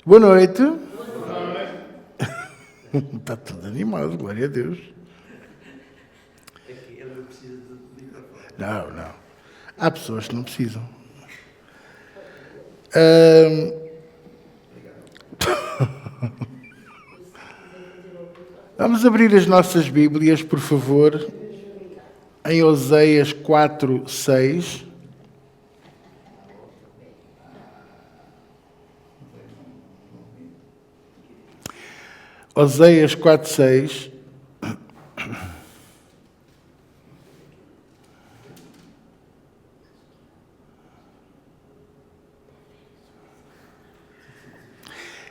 Boa noite. Está tudo animado, glória a Deus. Não. Há pessoas que não precisam. Vamos abrir as nossas Bíblias, por favor, em Oséias 4:6. Oséias 4:6.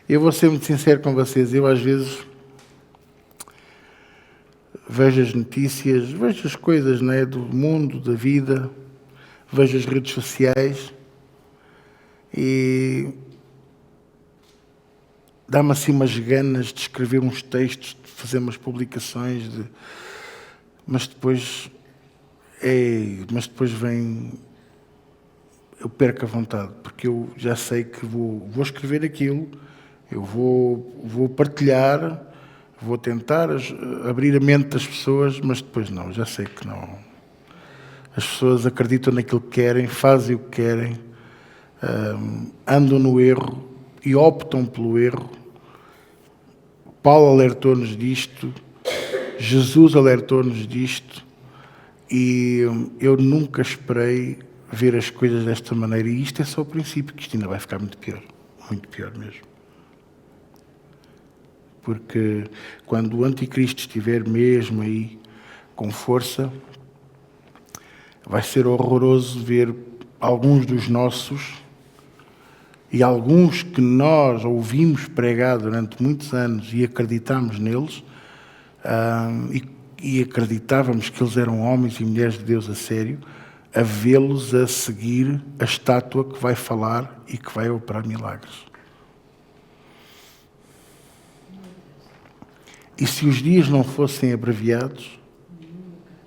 Eu vou ser muito sincero com vocês, eu às vezes vejo as notícias, vejo as coisas, não é, do mundo, da vida, vejo as redes sociais e dá-me assim umas ganas de escrever uns textos, de fazer umas publicações, mas depois vem, eu perco a vontade, porque eu já sei que vou escrever aquilo, eu vou partilhar, vou tentar abrir a mente das pessoas, mas depois não, já sei que não. As pessoas acreditam naquilo que querem, fazem o que querem, andam no erro e optam pelo erro. Paulo alertou-nos disto, Jesus alertou-nos disto, e eu nunca esperei ver as coisas desta maneira, e isto é só o princípio, que isto ainda vai ficar muito pior mesmo. Porque quando o anticristo estiver mesmo aí com força, vai ser horroroso ver alguns dos nossos e alguns que nós ouvimos pregar durante muitos anos e acreditámos neles, e acreditávamos que eles eram homens e mulheres de Deus a sério, a vê-los a seguir a estátua que vai falar e que vai operar milagres. E se os dias não fossem abreviados,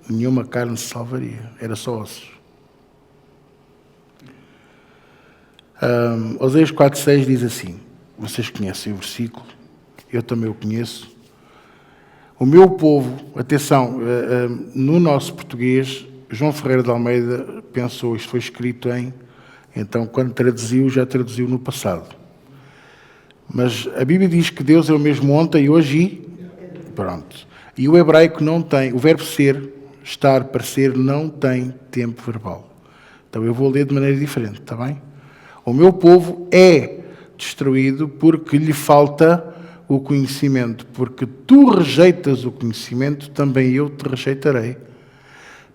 nenhuma carne se salvaria, era só ossos. Oséias 4:6 diz assim, vocês conhecem o versículo, eu também o conheço. O meu povo, atenção, no nosso português, João Ferreira de Almeida pensou, isto foi escrito então quando traduziu, já traduziu no passado. Mas a Bíblia diz que Deus é o mesmo ontem, hoje e pronto. E o hebraico não tem, o verbo ser, estar, parecer, não tem tempo verbal. Então eu vou ler de maneira diferente, está bem? O meu povo é destruído porque lhe falta o conhecimento. Porque tu rejeitas o conhecimento, também eu te rejeitarei.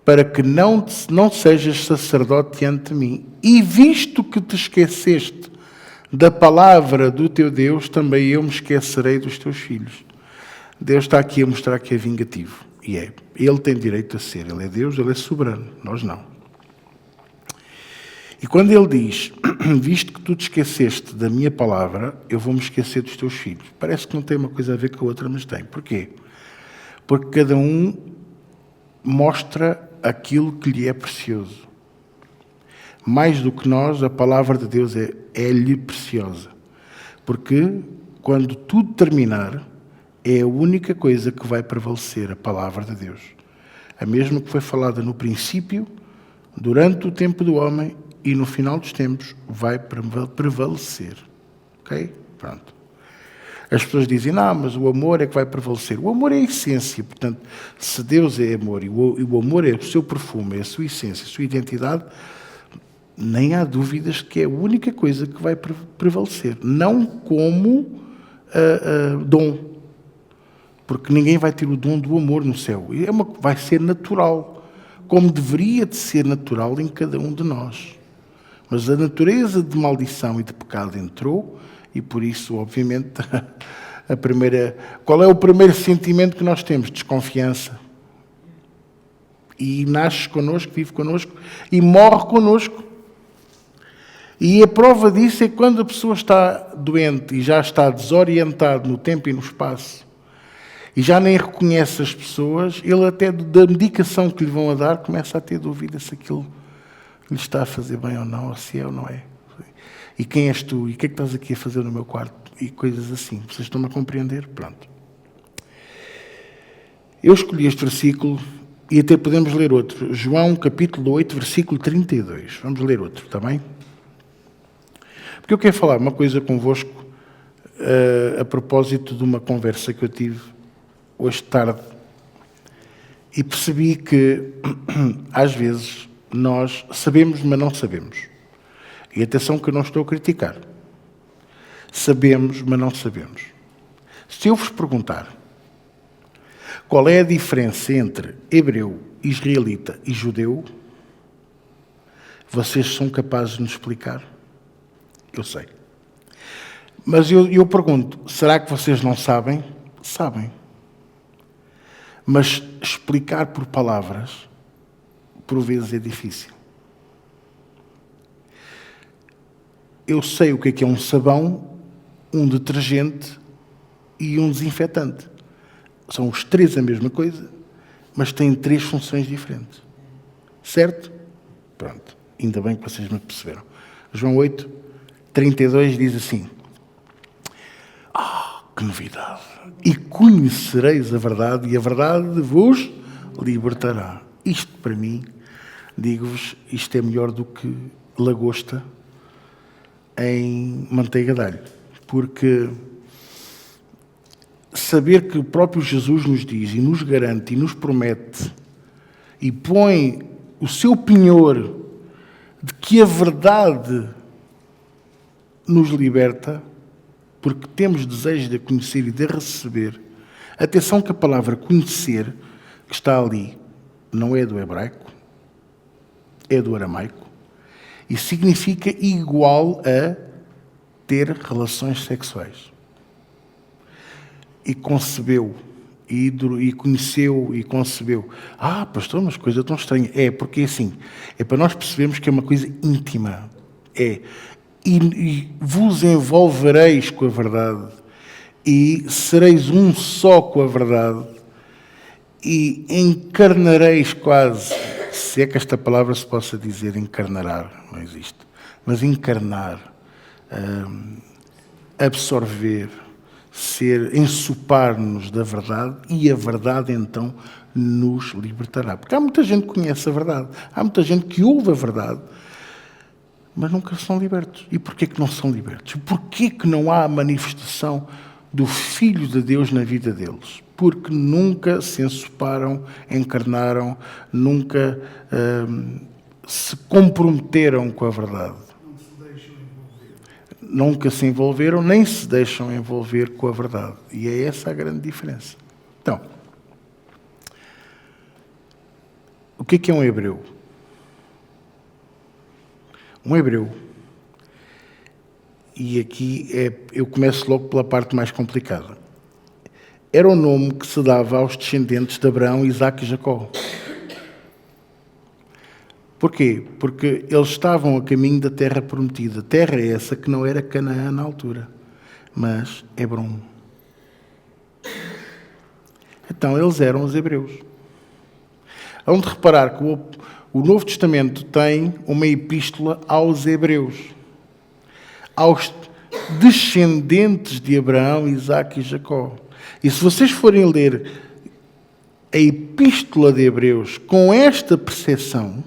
Para que não sejas sacerdote diante de mim. E visto que te esqueceste da palavra do teu Deus, também eu me esquecerei dos teus filhos. Deus está aqui a mostrar que é vingativo. E é. Ele tem direito a ser. Ele é Deus, ele é soberano. Nós não. E quando ele diz, visto que tu te esqueceste da minha palavra, eu vou me esquecer dos teus filhos. Parece que não tem uma coisa a ver com a outra, mas tem. Porquê? Porque cada um mostra aquilo que lhe é precioso. Mais do que nós, a palavra de Deus é-lhe preciosa. Porque quando tudo terminar, é a única coisa que vai prevalecer, a palavra de Deus. A mesma que foi falada no princípio, durante o tempo do homem e no final dos tempos vai prevalecer. Ok? Pronto. As pessoas dizem, não, mas o amor é que vai prevalecer. O amor é a essência. Portanto, se Deus é amor e o amor é o seu perfume, é a sua essência, a sua identidade, nem há dúvidas que é a única coisa que vai prevalecer. Não como dom. Porque ninguém vai ter o dom do amor no céu. Vai ser natural, como deveria de ser natural em cada um de nós. Mas a natureza de maldição e de pecado entrou, e por isso, obviamente, qual é o primeiro sentimento que nós temos? Desconfiança. E nasce connosco, vive connosco, e morre connosco. E a prova disso é que quando a pessoa está doente e já está desorientado no tempo e no espaço, e já nem reconhece as pessoas, ele até da medicação que lhe vão a dar começa a ter dúvida se aquilo lhe está a fazer bem ou não, ou se é ou não é. E quem és tu? E o que é que estás aqui a fazer no meu quarto? E coisas assim. Vocês estão-me a compreender? Pronto. Eu escolhi este versículo e até podemos ler outro. João, capítulo 8, versículo 32. Vamos ler outro, está bem? Porque eu quero falar uma coisa convosco a propósito de uma conversa que eu tive hoje de tarde e percebi que, às vezes, nós sabemos, mas não sabemos. E atenção que eu não estou a criticar. Sabemos, mas não sabemos. Se eu vos perguntar qual é a diferença entre hebreu, israelita e judeu, vocês são capazes de nos explicar? Eu sei. Mas eu pergunto, será que vocês não sabem? Sabem. Mas explicar por palavras, por vezes, é difícil. Eu sei o que é um sabão, um detergente e um desinfetante. São os três a mesma coisa, mas têm três funções diferentes. Certo? Pronto. Ainda bem que vocês me perceberam. João 8, 32 diz assim: que novidade! E conhecereis a verdade, e a verdade vos libertará. Isto, para mim, digo-vos, isto é melhor do que lagosta em manteiga de alho. Porque saber que o próprio Jesus nos diz e nos garante e nos promete e põe o seu penhor de que a verdade nos liberta, porque temos desejo de a conhecer e de a receber. Atenção que a palavra conhecer, que está ali, não é do hebraico, é do aramaico, e significa igual a ter relações sexuais. E concebeu, e conheceu, e concebeu. Pastor, mas coisa tão estranha. É, porque assim, é para nós percebermos que é uma coisa íntima. E vos envolvereis com a verdade, e sereis um só com a verdade, e encarnareis quase, se é que esta palavra se possa dizer encarnar, não existe, mas encarnar, absorver, ensopar-nos da verdade, e a verdade então nos libertará. Porque há muita gente que conhece a verdade, há muita gente que ouve a verdade, mas nunca são libertos. E porquê que não são libertos? Porquê que não há a manifestação do Filho de Deus na vida deles? Porque nunca se ensoparam, encarnaram, nunca se comprometeram com a verdade. Nunca se envolveram, nem se deixam envolver com a verdade. E é essa a grande diferença. Então, o que é um hebreu? Um hebreu, e aqui eu começo logo pela parte mais complicada, era o nome que se dava aos descendentes de Abraão, Isaque e Jacó. Porquê? Porque eles estavam a caminho da terra prometida. Terra essa que não era Canaã na altura, mas Hebrom. Então, eles eram os hebreus. Hão de reparar que o Novo Testamento tem uma epístola aos hebreus, aos descendentes de Abraão, Isaque e Jacó. E se vocês forem ler a epístola de Hebreus com esta percepção,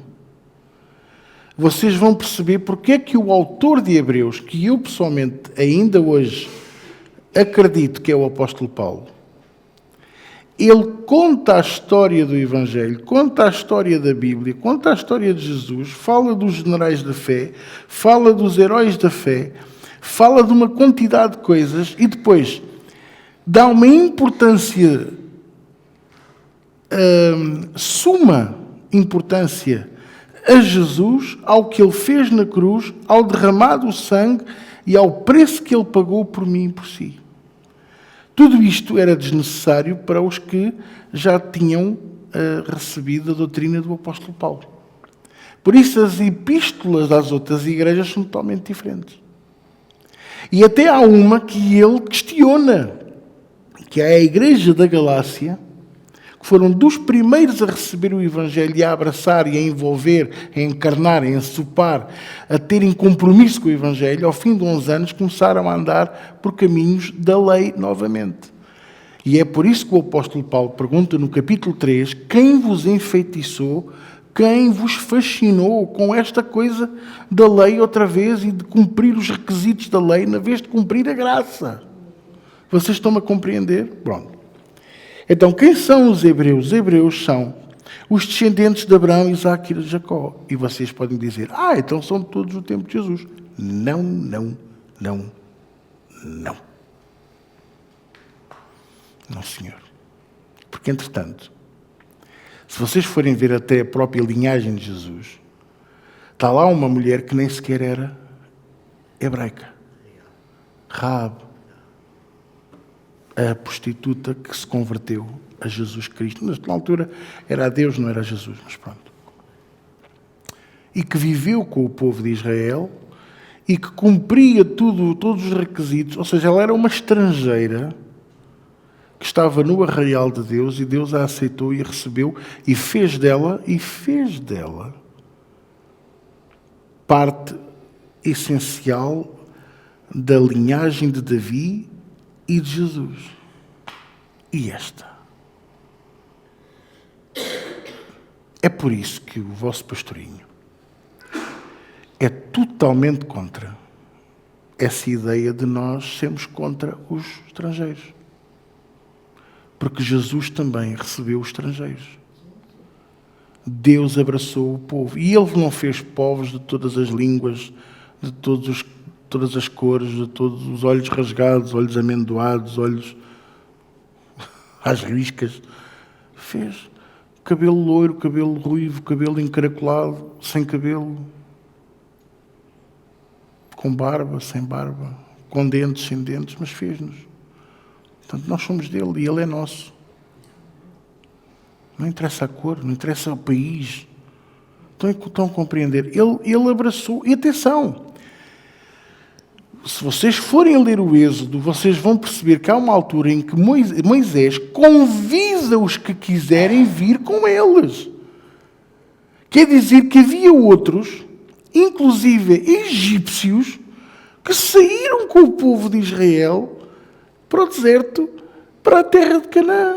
vocês vão perceber porque é que o autor de Hebreus, que eu pessoalmente ainda hoje acredito que é o apóstolo Paulo, ele conta a história do Evangelho, conta a história da Bíblia, conta a história de Jesus, fala dos generais da fé, fala dos heróis da fé, fala de uma quantidade de coisas e depois dá uma importância, suma importância a Jesus, ao que ele fez na cruz, ao derramado o sangue e ao preço que ele pagou por mim e por si. Tudo isto era desnecessário para os que já tinham recebido a doutrina do apóstolo Paulo. Por isso as epístolas das outras igrejas são totalmente diferentes. E até há uma que ele questiona, que é a igreja da Galácia, que foram dos primeiros a receber o Evangelho e a abraçar e a envolver, a encarnar, a ensopar, a terem compromisso com o Evangelho, ao fim de uns anos começaram a andar por caminhos da lei novamente. E é por isso que o apóstolo Paulo pergunta no capítulo 3, quem vos enfeitiçou, quem vos fascinou com esta coisa da lei outra vez e de cumprir os requisitos da lei, na vez de cumprir a graça? Vocês estão-me a compreender? Pronto. Então, quem são os hebreus? Os hebreus são os descendentes de Abraão, Isaque e de Jacó. E vocês podem dizer, então são todos do tempo de Jesus. Não, não, não, não. Não, senhor. Porque, entretanto, se vocês forem ver até a própria linhagem de Jesus, está lá uma mulher que nem sequer era hebraica. Raabe, a prostituta que se converteu a Jesus Cristo. Na altura era a Deus, não era a Jesus, mas pronto. E que viveu com o povo de Israel e que cumpria todos os requisitos. Ou seja, ela era uma estrangeira que estava no arraial de Deus e Deus a aceitou e a recebeu e fez dela parte essencial da linhagem de Davi e de Jesus. E esta? É por isso que o vosso pastorinho é totalmente contra essa ideia de nós sermos contra os estrangeiros. Porque Jesus também recebeu os estrangeiros. Deus abraçou o povo. E Ele não fez povos de todas as línguas, de todas as cores, de todos os olhos rasgados, olhos amendoados, olhos às riscas. Fez cabelo loiro, cabelo ruivo, cabelo encaracolado, sem cabelo, com barba, sem barba, com dentes, sem dentes, mas fez-nos. Portanto, nós somos dele e ele é nosso. Não interessa a cor, não interessa o país. Estão a compreender? Ele abraçou. E atenção, se vocês forem a ler o Êxodo, vocês vão perceber que há uma altura em que Moisés convida os que quiserem vir com eles. Quer dizer que havia outros, inclusive egípcios, que saíram com o povo de Israel para o deserto, para a terra de Canaã.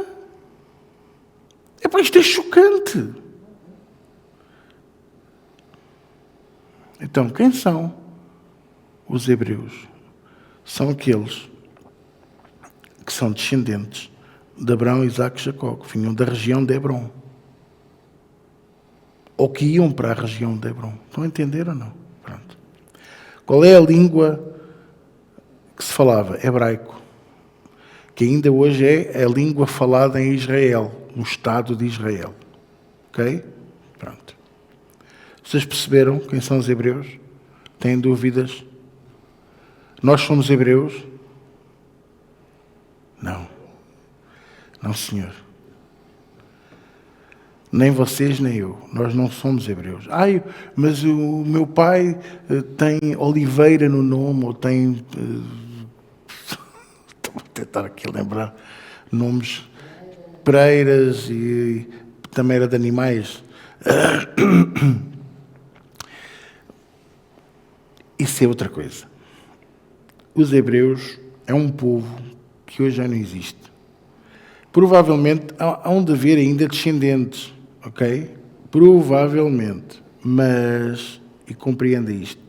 Isto é chocante. Então, quem são os hebreus? São aqueles que são descendentes de Abraão, Isaque e Jacó, que vinham da região de Hebrom. Ou que iam para a região de Hebrom. Estão a entender ou não? Pronto. Qual é a língua que se falava? Hebraico. Que ainda hoje é a língua falada em Israel, no Estado de Israel. Ok? Pronto. Vocês perceberam quem são os hebreus? Têm dúvidas? Nós somos hebreus? Não. Não, senhor. Nem vocês, nem eu. Nós não somos hebreus. Mas o meu pai tem Oliveira no nome, ou tem... Estou a tentar aqui lembrar nomes. Pereiras e também era de animais. Isso é outra coisa. Os hebreus é um povo que hoje já não existe. Provavelmente hão de haver ainda descendentes, ok? Provavelmente. Mas, e compreenda isto,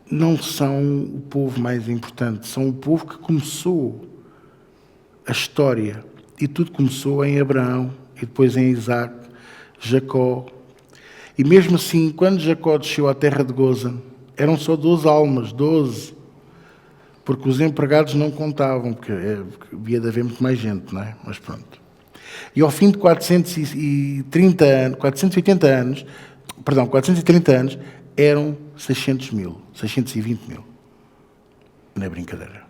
não são o povo mais importante, são o povo que começou a história. E tudo começou em Abraão, e depois em Isaque, Jacó. E mesmo assim, quando Jacó desceu à terra de Gozan, eram só 12 almas, 12. Porque os empregados não contavam, porque havia de haver muito mais gente, não é? Mas pronto. E ao fim de 430 anos, 430 anos, eram 600 mil, 620 mil. Não é brincadeira.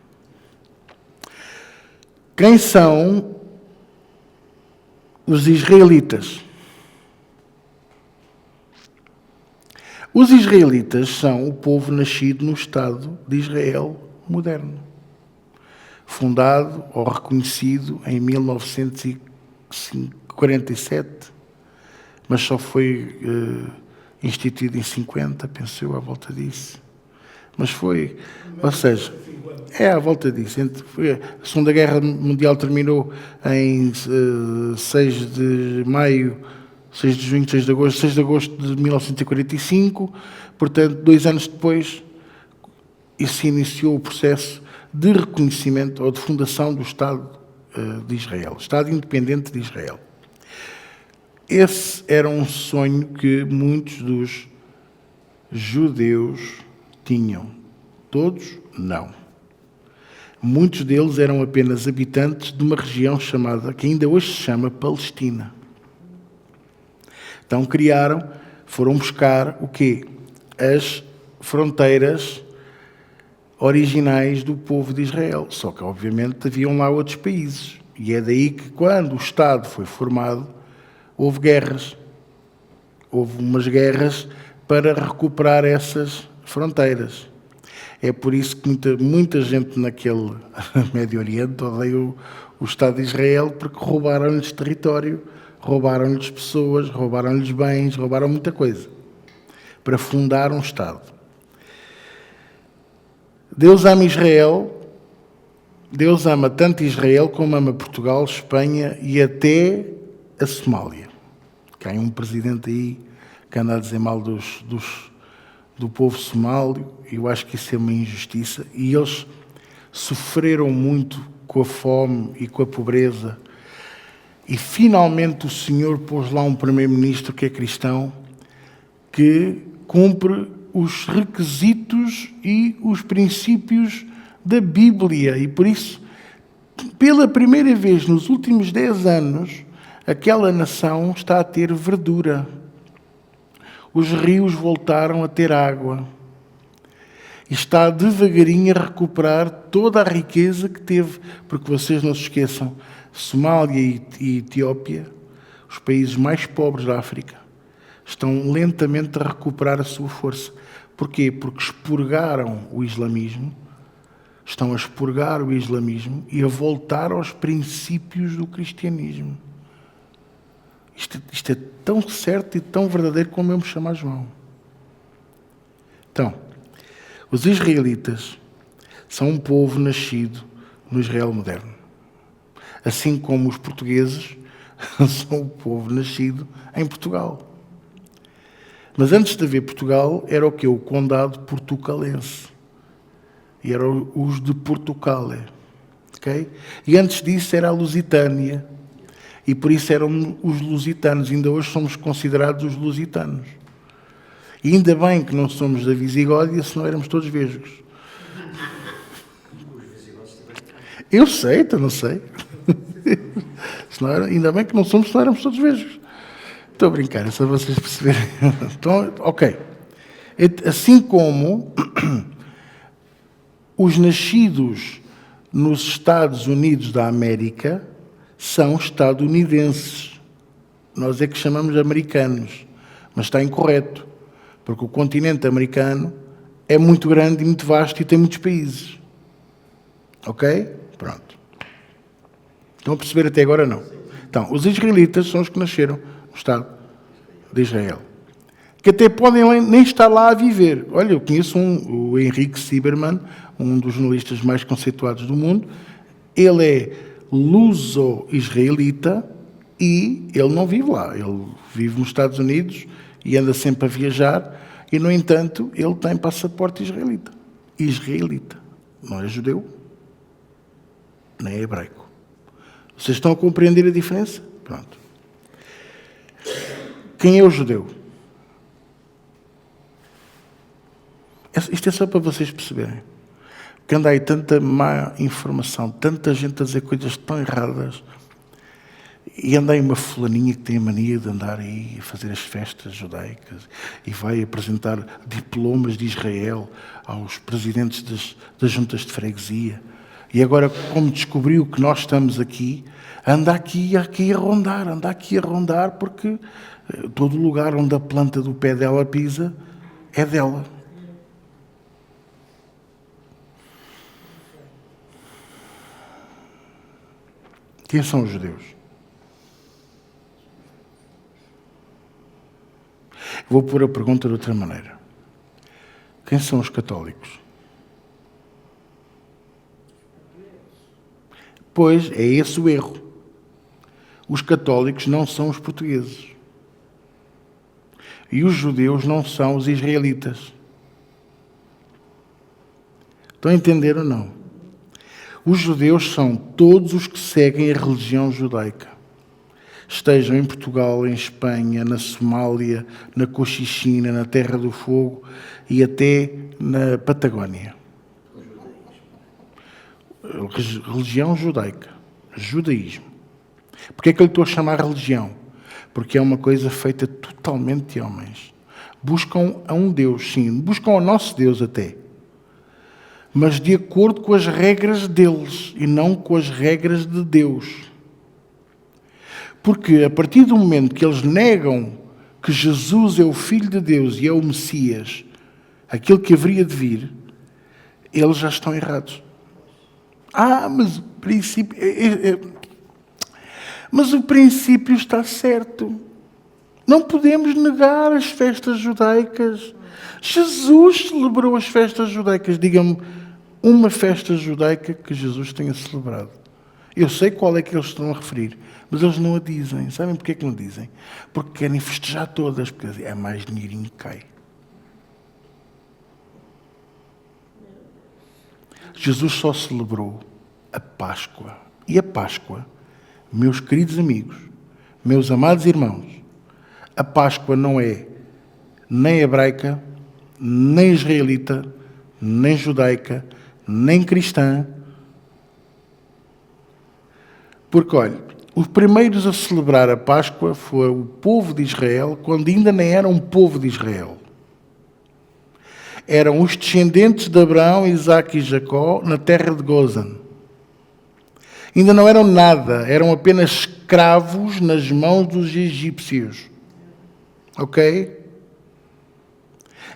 Quem são os israelitas? Os israelitas são o povo nascido no Estado de Israel moderno. fundado ou reconhecido em 1947, mas só foi instituído em 50, penso eu, à volta disso. Mas foi, ou seja, é à volta disso. A Segunda Guerra Mundial terminou em 6 de maio, 6 de junho, 6 de agosto, 6 de agosto de 1945, portanto, 2 anos depois, se iniciou o processo de reconhecimento ou de fundação do Estado de Israel, Estado Independente de Israel. Esse era um sonho que muitos dos judeus tinham. Todos, não. Muitos deles eram apenas habitantes de uma região chamada, que ainda hoje se chama Palestina. Então foram buscar o quê? As fronteiras originais do povo de Israel. Só que, obviamente, haviam lá outros países. E é daí que, quando o Estado foi formado, houve guerras. Houve umas guerras para recuperar essas fronteiras. É por isso que muita gente naquele Médio Oriente odeia o Estado de Israel, porque roubaram-lhes território, roubaram-lhes pessoas, roubaram-lhes bens, roubaram muita coisa para fundar um Estado. Deus ama Israel, Deus ama tanto Israel como ama Portugal, Espanha e até a Somália. Que há um presidente aí que anda a dizer mal do povo somálio, e eu acho que isso é uma injustiça, e eles sofreram muito com a fome e com a pobreza, e finalmente o Senhor pôs lá um primeiro-ministro que é cristão, que cumpre os requisitos e os princípios da Bíblia, e por isso, pela primeira vez nos últimos 10 anos, aquela nação está a ter verdura. Os rios voltaram a ter água. E está devagarinho a recuperar toda a riqueza que teve. Porque vocês não se esqueçam, Somália e Etiópia, os países mais pobres da África, estão lentamente a recuperar a sua força. Porquê? Porque expurgaram o islamismo, estão a expurgar o islamismo e a voltar aos princípios do cristianismo. Isto é tão certo e tão verdadeiro como eu me chamo João. Então, os israelitas são um povo nascido no Israel moderno. Assim como os portugueses são um povo nascido em Portugal. Mas antes de haver Portugal, era o quê? O condado portucalense. E eram os de Portucale. Okay? E antes disso era a Lusitânia. E por isso eram os lusitanos. Ainda hoje somos considerados os lusitanos. E ainda bem que não somos da Visigódia, senão éramos todos vesgos. Eu sei, então não sei. Ainda bem que não somos, senão éramos todos vesgos. Estou a brincar, é só vocês perceberem. Então, ok. Assim como os nascidos nos Estados Unidos da América são estadunidenses. Nós é que chamamos americanos, mas está incorreto, porque o continente americano é muito grande e muito vasto e tem muitos países. Ok? Pronto. Estão a perceber até agora? Não. Então, os israelitas são os que nasceram no Estado de Israel, que até podem nem estar lá a viver. Olha, eu conheço o Henrique Sieberman, um dos jornalistas mais conceituados do mundo. Ele é luso-israelita e ele não vive lá. Ele vive nos Estados Unidos e anda sempre a viajar e, no entanto, ele tem passaporte israelita. Israelita. Não é judeu, nem é hebraico. Vocês estão a compreender a diferença? Pronto. Quem é o judeu? Isto é só para vocês perceberem. Que anda aí tanta má informação, tanta gente a dizer coisas tão erradas, e anda aí uma fulaninha que tem a mania de andar aí a fazer as festas judaicas e vai apresentar diplomas de Israel aos presidentes das juntas de freguesia. E agora, como descobriu que nós estamos aqui, anda aqui a rondar, porque todo lugar onde a planta do pé dela pisa é dela. Quem são os judeus? Vou pôr a pergunta de outra maneira. Quem são os católicos? Pois, é esse o erro. Os católicos não são os portugueses. E os judeus não são os israelitas. Estão a entender ou não? Os judeus são todos os que seguem a religião judaica. Estejam em Portugal, em Espanha, na Somália, na Cochichina, na Terra do Fogo e até na Patagónia. Religião judaica. Judaísmo. Porquê é que eu lhe estou a chamar religião? Porque é uma coisa feita totalmente de homens. Buscam a um Deus, sim. Buscam ao nosso Deus até. Mas de acordo com as regras deles e não com as regras de Deus. Porque a partir do momento que eles negam que Jesus é o Filho de Deus e é o Messias, aquele que haveria de vir, eles já estão errados. Mas o princípio... Mas o princípio está certo. Não podemos negar as festas judaicas. Jesus celebrou as festas judaicas. Diga-me uma festa judaica que Jesus tenha celebrado. Eu sei qual é que eles estão a referir, mas eles não a dizem. Sabem porquê que não dizem? Porque querem festejar todas, porque é mais dinheirinho que cai. Jesus só celebrou a Páscoa. E a Páscoa, meus queridos amigos, meus amados irmãos, a Páscoa não é nem hebraica, nem israelita, nem judaica, nem cristã. Porque, olha, os primeiros a celebrar a Páscoa foi o povo de Israel, quando ainda nem era um povo de Israel. Eram os descendentes de Abraão, Isaque e Jacó, na terra de Gozan. Ainda não eram nada, eram apenas escravos nas mãos dos egípcios. Ok?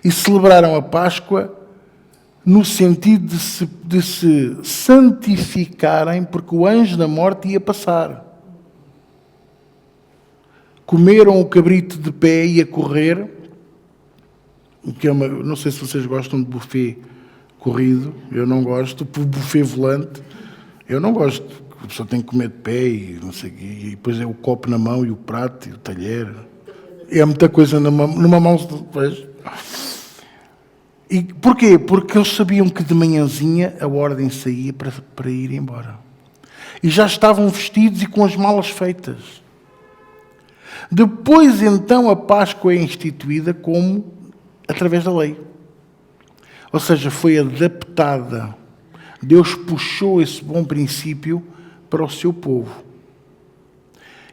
E celebraram a Páscoa no sentido de se santificarem, porque o anjo da morte ia passar. Comeram o cabrito de pé e a correr, que é não sei se vocês gostam de buffet corrido, eu não gosto, buffet volante, eu não gosto, a pessoa tem que comer de pé e não sei o quê, e depois é o copo na mão e o prato e o talher, é muita coisa numa mão, vejo. E porquê? Porque eles sabiam que de manhãzinha a ordem saía para ir embora. E já estavam vestidos e com as malas feitas. Depois, então, a Páscoa é instituída como através da lei. Ou seja, foi adaptada. Deus puxou esse bom princípio para o seu povo.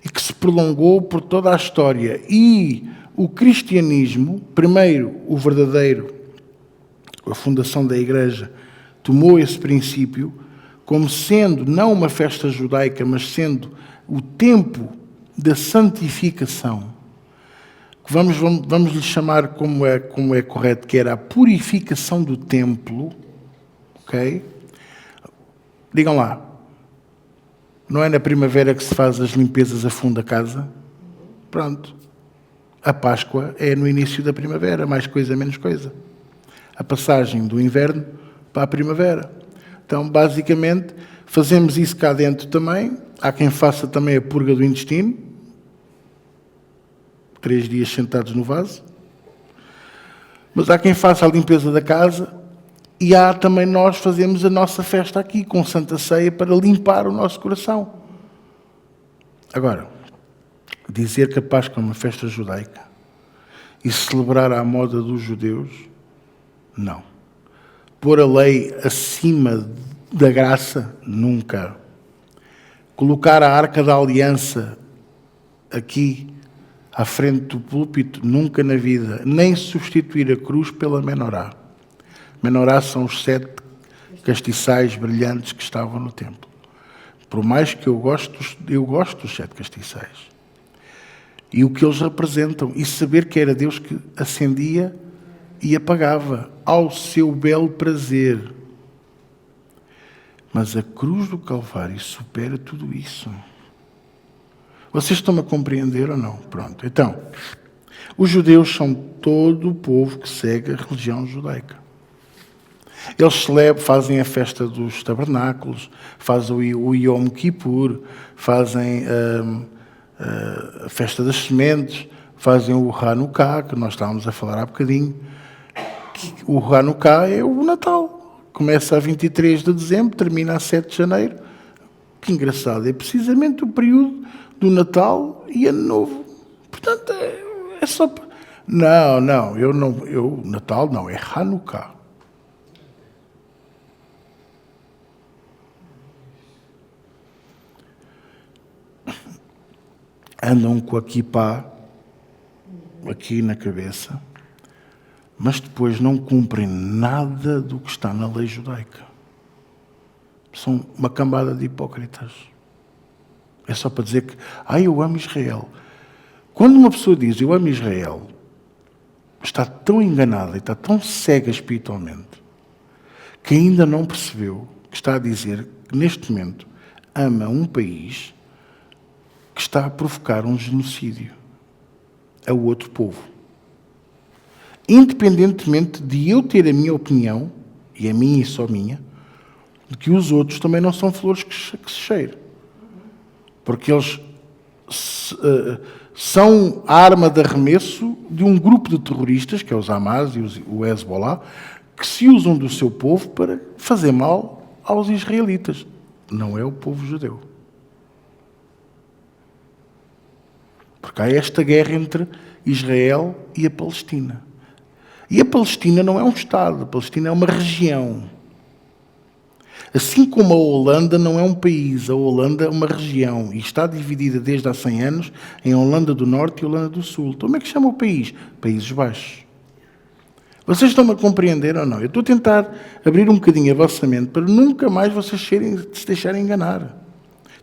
E que se prolongou por toda a história. E o cristianismo, primeiro, o verdadeiro, a fundação da Igreja, tomou esse princípio como sendo não uma festa judaica, mas sendo o tempo da santificação. Vamos lhe chamar como é correto, que era a purificação do templo. Ok? Digam lá. Não é na primavera que se faz as limpezas a fundo da casa? Pronto. A Páscoa é no início da primavera, mais coisa, menos coisa. A passagem do inverno para a primavera. Então, basicamente, fazemos isso cá dentro também. Há quem faça também a purga do intestino. 3 dias sentados no vaso. Mas há quem faça a limpeza da casa. E há também nós fazemos a nossa festa aqui, com Santa Ceia, para limpar o nosso coração. Agora, dizer que a Páscoa é uma festa judaica e celebrar à moda dos judeus, não. Pôr a lei acima da graça, nunca. Colocar a Arca da Aliança aqui, à frente do púlpito, nunca na vida. Nem substituir a cruz pela menorá. Menorá são os 7 castiçais brilhantes que estavam no templo. Por mais que eu gosto dos 7 castiçais. E o que eles representam. E saber que era Deus que acendia e apagava ao seu belo prazer. Mas a cruz do Calvário supera tudo isso. Vocês estão-me a compreender ou não? Pronto. Então, os judeus são todo o povo que segue a religião judaica. Eles celebram, fazem a festa dos tabernáculos, fazem o Yom Kippur, fazem a festa das sementes, fazem o Hanukkah, que nós estávamos a falar há bocadinho. O Hanukkah é o Natal. Começa a 23 de dezembro, termina a 7 de janeiro. Que engraçado, é precisamente o período do Natal e Ano Novo. Portanto, é só... Natal não, é Hanukkah. Andam com a kippá aqui na cabeça, mas depois não cumprem nada do que está na lei judaica. São uma cambada de hipócritas. É só para dizer que, eu amo Israel. Quando uma pessoa diz, eu amo Israel, está tão enganada e está tão cega espiritualmente, que ainda não percebeu que está a dizer que, neste momento, ama um país que está a provocar um genocídio a outro povo. Independentemente de eu ter a minha opinião, e a minha e só minha, de que os outros também não são flores que se cheiram. Porque eles são a arma de arremesso de um grupo de terroristas, que é os Hamas e o Hezbollah, que se usam do seu povo para fazer mal aos israelitas. Não é o povo judeu. Porque há esta guerra entre Israel e a Palestina. E a Palestina não é um Estado, a Palestina é uma região. Assim como a Holanda não é um país, a Holanda é uma região e está dividida desde há 100 anos em Holanda do Norte e Holanda do Sul. Então, como é que chama o país? Países Baixos. Vocês estão-me a compreender ou não? Eu estou a tentar abrir um bocadinho a vossa mente para nunca mais vocês se deixarem enganar.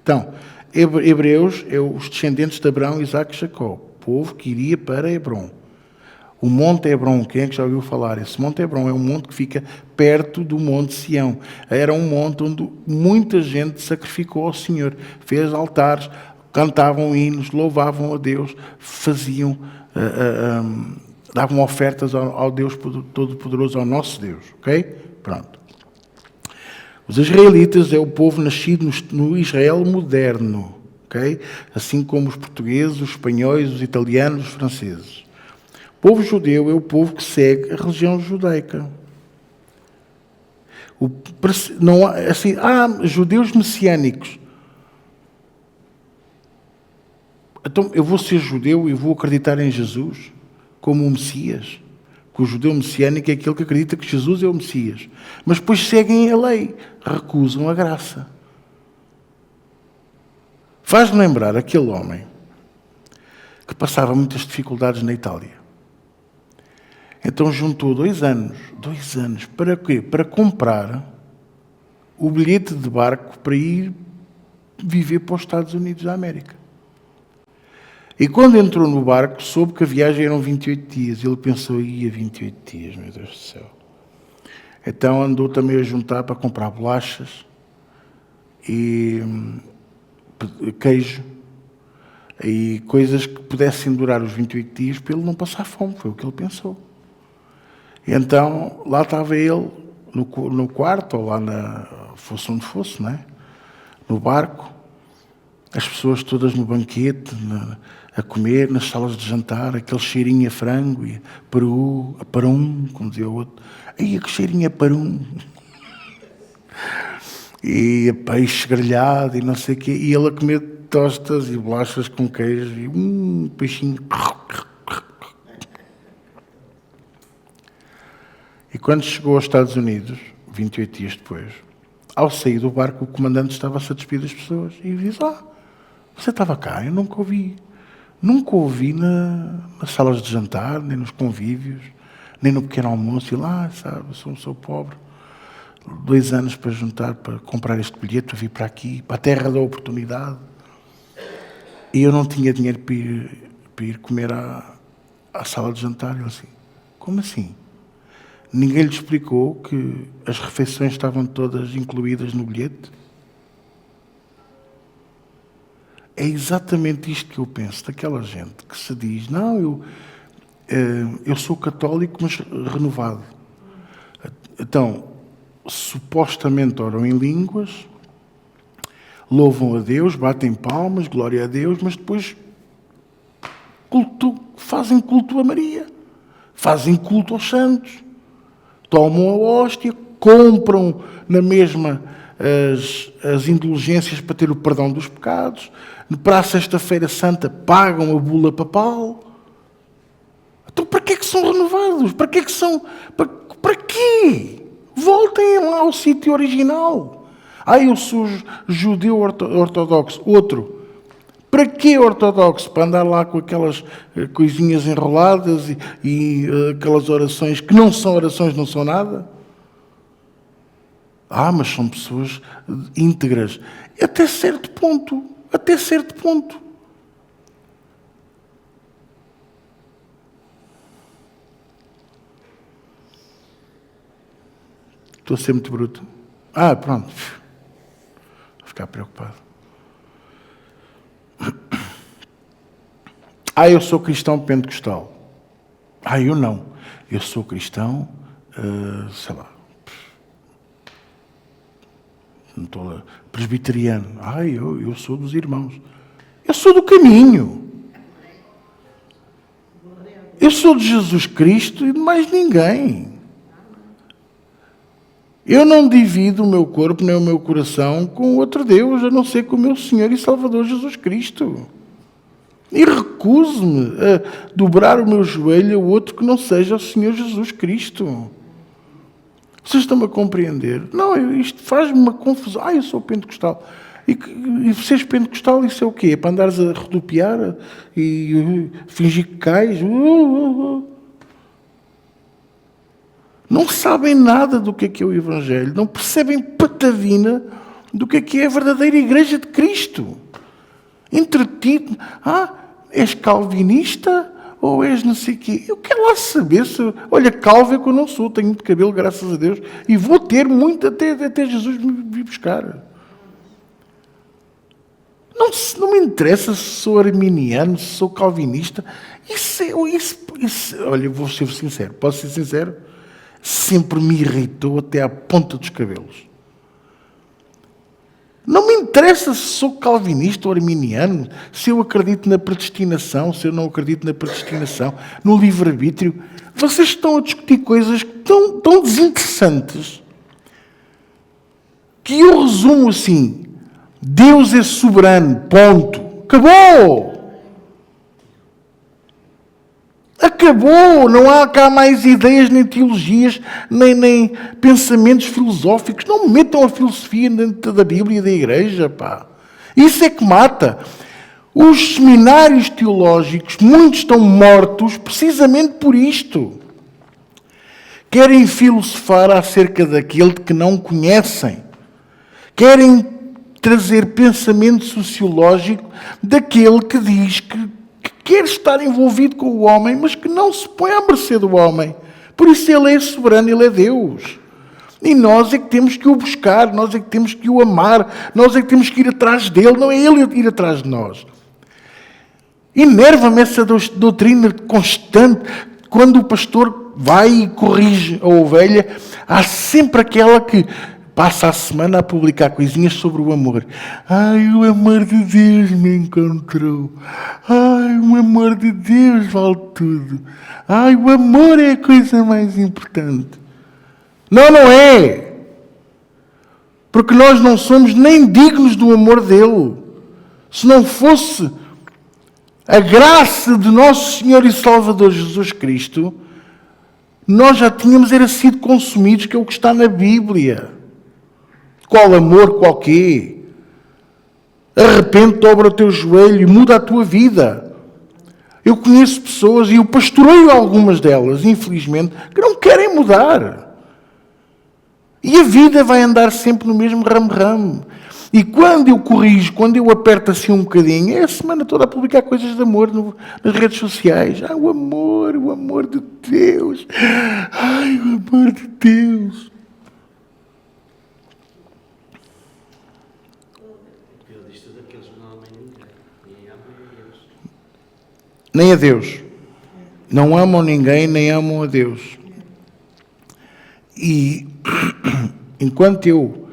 Então, Hebreus é os descendentes de Abraão, Isaque e Jacó, o povo que iria para Hebrom. O Monte Hebrom, quem é que já ouviu falar? Esse Monte Hebrom é um monte que fica perto do Monte Sião. Era um monte onde muita gente sacrificou ao Senhor, fez altares, cantavam hinos, louvavam a Deus, davam ofertas ao Deus Todo-Poderoso, ao nosso Deus. Ok? Pronto. Os israelitas é o povo nascido no Israel moderno, ok? Assim como os portugueses, os espanhóis, os italianos, os franceses. O povo judeu é o povo que segue a religião judaica. Não há, assim, judeus messiânicos. Então, eu vou ser judeu e vou acreditar em Jesus como o Messias. Porque o judeu messiânico é aquele que acredita que Jesus é o Messias. Mas depois seguem a lei, recusam a graça. Faz-me lembrar aquele homem que passava muitas dificuldades na Itália. Então juntou 2 anos, para quê? Para comprar o bilhete de barco para ir viver para os Estados Unidos da América. E quando entrou no barco, soube que a viagem eram 28 dias. Ele pensou, 28 dias, meu Deus do céu. Então andou também a juntar para comprar bolachas e queijo e coisas que pudessem durar os 28 dias para ele não passar fome. Foi o que ele pensou. E então, lá estava ele, no quarto, ou lá fosse onde fosse, não é? No barco, as pessoas todas no banquete, a comer, nas salas de jantar, aquele cheirinho a frango, e a parum, como dizia o outro. Aí, que cheirinho a parum. E a peixe grelhado, e não sei o quê. E ele a comer tostas e bolachas com queijo, e peixinho... E quando chegou aos Estados Unidos, 28 dias depois, ao sair do barco, o comandante estava-se a despedir das pessoas. E disse, você estava cá? Eu nunca ouvi. Nunca ouvi nas salas de jantar, nem nos convívios, nem no pequeno almoço. E lá, sabe, eu sou pobre. 2 anos para juntar, para comprar este bilhete, para vir para aqui, para a terra da oportunidade. E eu não tinha dinheiro para ir comer à sala de jantar. Ele assim, como assim? Ninguém lhe explicou que as refeições estavam todas incluídas no bilhete? é exatamente isto que eu penso, daquela gente que se diz, não, eu sou católico, mas renovado. Então, supostamente oram em línguas, louvam a Deus, batem palmas, glória a Deus, mas depois fazem culto a Maria, fazem culto aos santos, tomam a hóstia, compram na mesma as indulgências para ter o perdão dos pecados, para a Sexta-feira Santa pagam a bula papal. Então para que é que são renovados? Para que é que são... Para quê? Voltem lá ao sítio original. Eu sou judeu ortodoxo. Outro. Para que ortodoxo? Para andar lá com aquelas coisinhas enroladas e aquelas orações que não são orações, não são nada? Mas são pessoas íntegras. Até certo ponto. Até certo ponto. Estou a ser muito bruto. Pronto. Vou ficar preocupado. Eu sou cristão pentecostal. Eu não. Eu sou cristão, sei lá. Não estou lá. Presbiteriano. Eu sou dos irmãos. Eu sou do caminho. Eu sou de Jesus Cristo e de mais ninguém. Eu não divido o meu corpo nem o meu coração com outro Deus, a não ser com o meu Senhor e Salvador Jesus Cristo. E recuso-me a dobrar o meu joelho a outro que não seja o Senhor Jesus Cristo. Vocês estão-me a compreender? Não, isto faz-me uma confusão. Eu sou pentecostal. E seres pentecostal, isso é o quê? É para andares a rodopiar e fingir que cais? Não sabem nada do que é o Evangelho. Não percebem patavina do que é a verdadeira Igreja de Cristo. Entretido. És calvinista ou és não sei o quê? Eu quero lá saber se... Olha, calvo é que eu não sou. Tenho muito cabelo, graças a Deus. E vou ter muito até Jesus me vir buscar. Não me interessa se sou arminiano, se sou calvinista. Olha, eu vou ser sincero. Posso ser sincero? Sempre me irritou até à ponta dos cabelos. Não me interessa se sou calvinista ou arminiano, se eu acredito na predestinação, se eu não acredito na predestinação, no livre-arbítrio. Vocês estão a discutir coisas tão desinteressantes que eu resumo assim: Deus é soberano, ponto. Acabou! Acabou! Não há cá mais ideias, nem teologias, nem pensamentos filosóficos. Não metam a filosofia dentro da Bíblia e da Igreja, pá. Isso é que mata. Os seminários teológicos, muitos estão mortos precisamente por isto. Querem filosofar acerca daquele que não conhecem. Querem trazer pensamento sociológico daquele que diz que quer estar envolvido com o homem, mas que não se põe à mercê do homem. Por isso ele é soberano, ele é Deus. E nós é que temos que o buscar, nós é que temos que o amar, nós é que temos que ir atrás dele, não é ele ir atrás de nós. Enerva-me essa doutrina constante. Quando o pastor vai e corrige a ovelha, há sempre aquela que passa a semana a publicar coisinhas sobre o amor. O amor de Deus me encontrou. O amor de Deus vale tudo. O amor é a coisa mais importante. Não é. Porque nós não somos nem dignos do amor dele. Se não fosse a graça de nosso Senhor e Salvador Jesus Cristo, nós já tínhamos sido consumidos, que é o que está na Bíblia. Qual amor, qual quê? Arrepende, dobra o teu joelho e muda a tua vida. Eu conheço pessoas, e eu pastoreio algumas delas, infelizmente, que não querem mudar. E a vida vai andar sempre no mesmo ramo-ramo. E quando eu corrijo, quando eu aperto assim um bocadinho, é a semana toda a publicar coisas de amor nas redes sociais. O amor de Deus. O amor de Deus. nem a Deus. Não amam ninguém, nem amam a Deus. E enquanto eu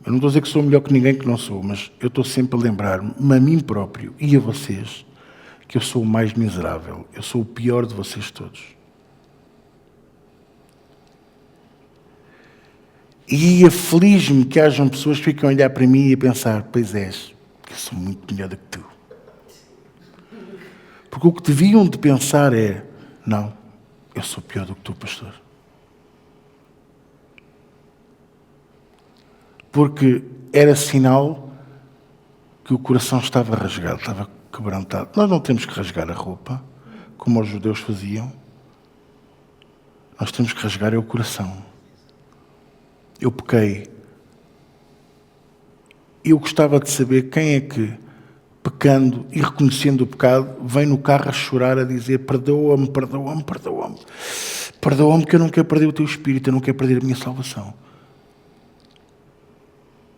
não estou a dizer que sou melhor que ninguém, que não sou, mas eu estou sempre a lembrar-me a mim próprio e a vocês que eu sou o mais miserável, eu sou o pior de vocês todos. E aflige-me que hajam pessoas que ficam a olhar para mim e a pensar, pois és, que eu sou muito melhor do que tu. Porque o que deviam de pensar é, não, eu sou pior do que tu, pastor. Porque era sinal que o coração estava rasgado, estava quebrantado. Nós não temos que rasgar a roupa, como os judeus faziam. Nós temos que rasgar o coração. Eu pequei. Eu gostava de saber quem é que, pecando e reconhecendo o pecado, vem no carro a chorar, a dizer, perdoa-me, perdoa-me, perdoa-me. Perdoa-me que eu não quero perder o teu espírito, eu não quero perder a minha salvação.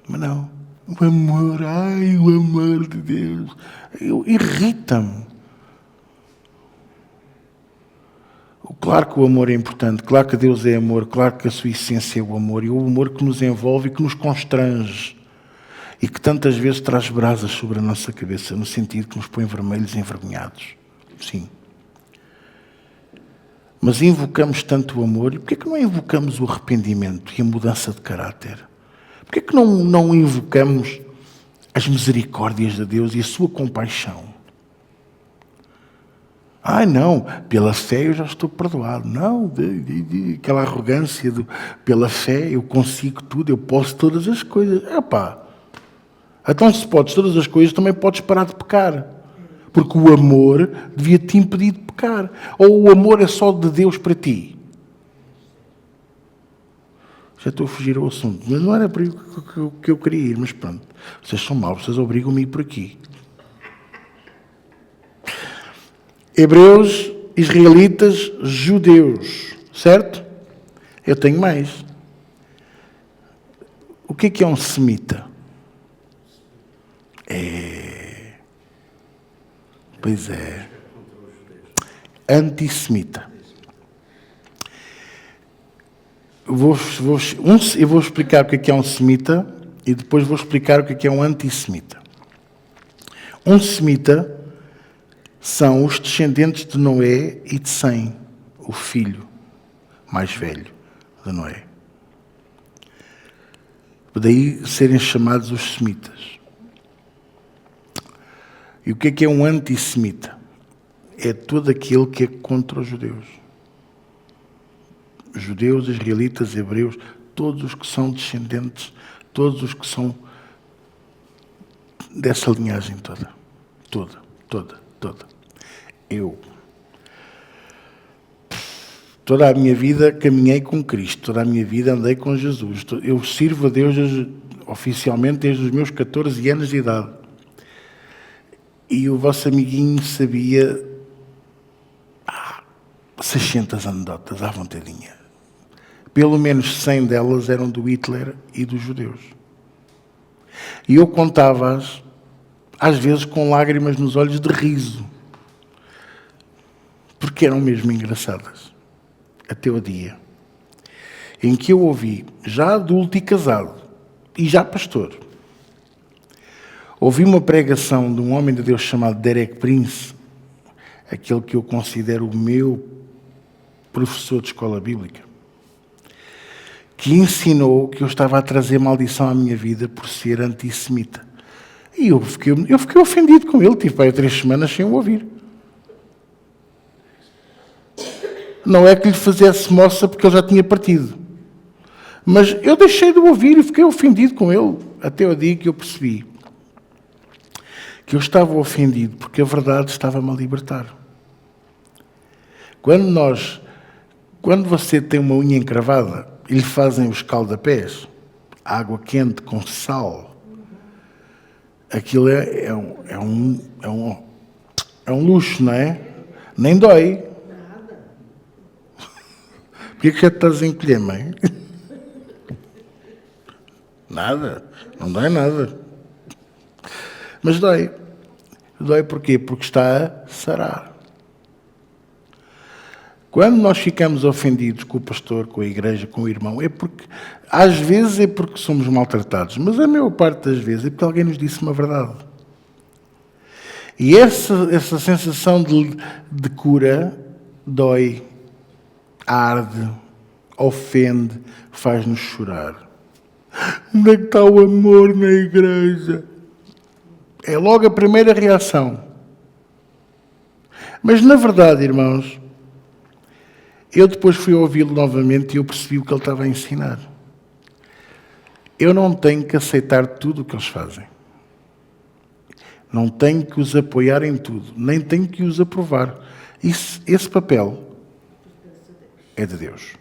Mas não. O amor, o amor de Deus. Irrita-me. Claro que o amor é importante, claro que Deus é amor, claro que a sua essência é o amor, e o amor que nos envolve e que nos constrange, e que tantas vezes traz brasas sobre a nossa cabeça, no sentido que nos põe vermelhos e envergonhados. Sim. Mas invocamos tanto o amor, e porquê que não invocamos o arrependimento e a mudança de caráter? Porquê que não invocamos as misericórdias de Deus e a sua compaixão? Não, pela fé eu já estou perdoado. Não, aquela arrogância pela fé eu consigo tudo, eu posso todas as coisas. Então se podes todas as coisas, também podes parar de pecar. Porque o amor devia te impedir de pecar. Ou o amor é só de Deus para ti? Já estou a fugir ao assunto, mas não era por aí que eu queria ir, mas pronto. Vocês são maus, vocês obrigam-me a ir por aqui. Hebreus, israelitas, judeus, certo? Eu tenho mais. O que é um semita? Pois é. Antissemita. Eu vou explicar o que é um semita e depois vou explicar o que é um antissemita. Um semita são os descendentes de Noé e de Sem, o filho mais velho de Noé. Daí serem chamados os semitas. E o que é um antissemita? É todo aquele que é contra os judeus. Judeus, israelitas, hebreus, todos os que são descendentes, todos os que são dessa linhagem toda. Toda. Toda a minha vida caminhei com Cristo, toda a minha vida andei com Jesus. Eu sirvo a Deus oficialmente desde os meus 14 anos de idade. E o vosso amiguinho sabia 600 anedotas à vontadinha. Pelo menos 100 delas eram do Hitler e dos judeus. E eu contava-as, às vezes com lágrimas nos olhos de riso. Porque eram mesmo engraçadas. Até o dia em que eu ouvi, já adulto e casado, e já pastor, ouvi uma pregação de um homem de Deus chamado Derek Prince, aquele que eu considero o meu professor de escola bíblica, que ensinou que eu estava a trazer maldição à minha vida por ser antissemita. E eu fiquei ofendido com ele, tive 3 semanas sem o ouvir. Não é que lhe fizesse moça porque ele já tinha partido. Mas eu deixei de o ouvir e fiquei ofendido com ele, até o dia que eu percebi que eu estava ofendido porque a verdade estava-me a libertar. Quando você tem uma unha encravada e lhe fazem os escaldapés, água quente com sal, aquilo é um luxo, não é? Nem dói. Por que já estás a encolher, mãe? Nada. Não dói nada. Mas dói. Dói porquê? Porque está a sarar. Quando nós ficamos ofendidos com o pastor, com a igreja, com o irmão, é porque, às vezes é porque somos maltratados, mas a maior parte das vezes é porque alguém nos disse uma verdade. E essa sensação de cura dói, arde, ofende, faz-nos chorar. Onde é que está o amor na igreja? É logo a primeira reação. Mas, na verdade, irmãos, eu depois fui ouvi-lo novamente e eu percebi o que ele estava a ensinar. Eu não tenho que aceitar tudo o que eles fazem. Não tenho que os apoiar em tudo. Nem tenho que os aprovar. Esse papel é de Deus.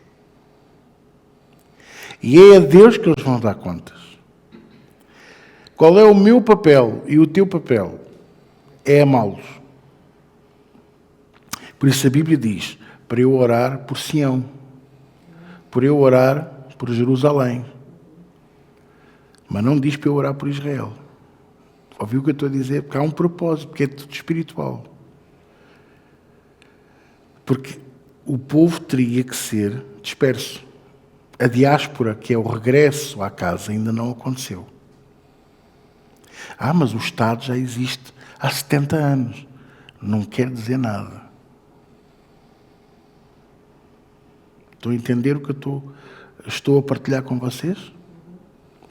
E é a Deus que eles vão dar contas. Qual é o meu papel e o teu papel? É amá-los. Por isso a Bíblia diz, para eu orar por Sião, por eu orar por Jerusalém. Mas não diz para eu orar por Israel. Ouviu o que eu estou a dizer? Porque há um propósito, porque é tudo espiritual. Porque o povo teria que ser disperso. A diáspora, que é o regresso à casa, ainda não aconteceu. Mas o Estado já existe há 70 anos. Não quer dizer nada. Estão a entender o que eu estou a partilhar com vocês?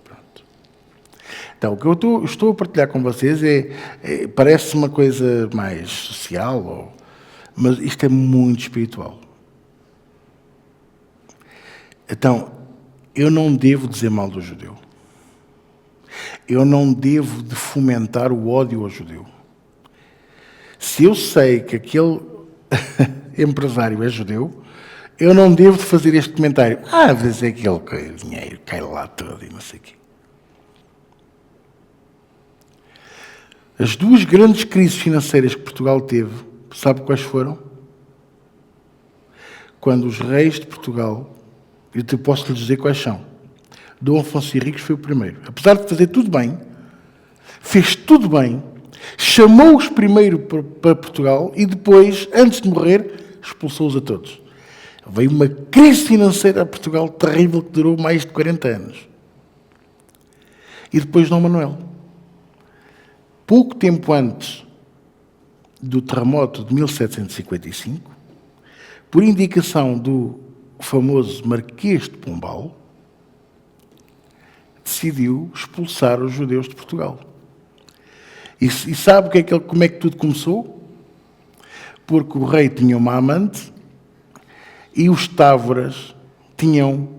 Pronto. Então, o que eu estou a partilhar com vocês parece uma coisa mais social, mas isto é muito espiritual. Então, eu não devo dizer mal do judeu. Eu não devo de fomentar o ódio ao judeu. Se eu sei que aquele empresário é judeu, eu não devo de fazer este comentário. Às vezes é aquele que o dinheiro cai lá todo e não sei o quê. As duas grandes crises financeiras que Portugal teve, sabe quais foram? Quando os reis de Portugal, eu posso lhe dizer quais são. Dom Afonso Henriques foi o primeiro. Apesar de fazer tudo bem, fez tudo bem, chamou-os primeiro para Portugal e depois, antes de morrer, expulsou-os a todos. Veio uma crise financeira a Portugal terrível que durou mais de 40 anos. E depois Dom Manuel. Pouco tempo antes do terremoto de 1755, por indicação do famoso Marquês de Pombal, decidiu expulsar os judeus de Portugal. E sabe como é que tudo começou? Porque o rei tinha uma amante e os távoras tinham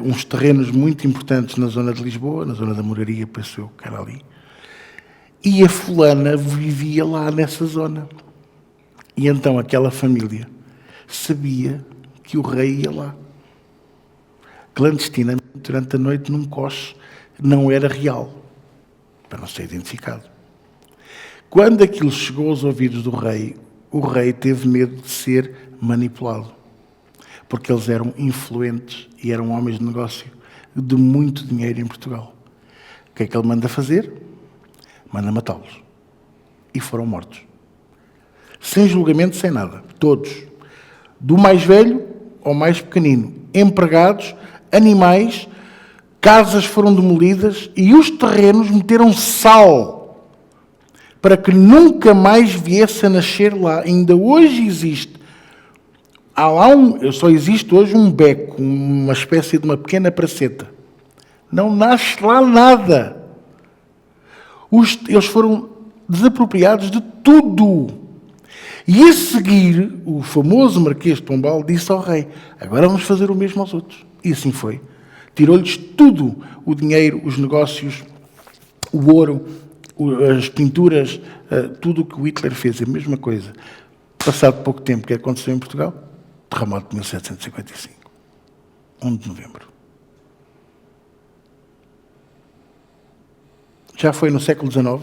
uns terrenos muito importantes na zona de Lisboa, na zona da Moraria, penso eu, que era ali. E a fulana vivia lá nessa zona. E então aquela família sabia que o rei ia lá. Clandestinamente, durante a noite, num coche, não era real, para não ser identificado. Quando aquilo chegou aos ouvidos do rei, o rei teve medo de ser manipulado, porque eles eram influentes e eram homens de negócio de muito dinheiro em Portugal. O que é que ele manda fazer? Manda matá-los. E foram mortos. Sem julgamento, sem nada. Todos. Do mais velho ao mais pequenino. Empregados, animais, casas foram demolidas e os terrenos meteram sal para que nunca mais viesse a nascer lá. Ainda hoje existe. Há lá só existe hoje um beco, uma espécie de uma pequena praceta. Não nasce lá nada. Eles foram desapropriados de tudo. E a seguir, o famoso Marquês de Pombal disse ao rei, agora vamos fazer o mesmo aos outros. E assim foi. Tirou-lhes tudo, o dinheiro, os negócios, o ouro, as pinturas, tudo o que o Hitler fez, a mesma coisa. Passado pouco tempo, o que aconteceu em Portugal? Terremoto de 1755. 1 de novembro. Já foi no século XIX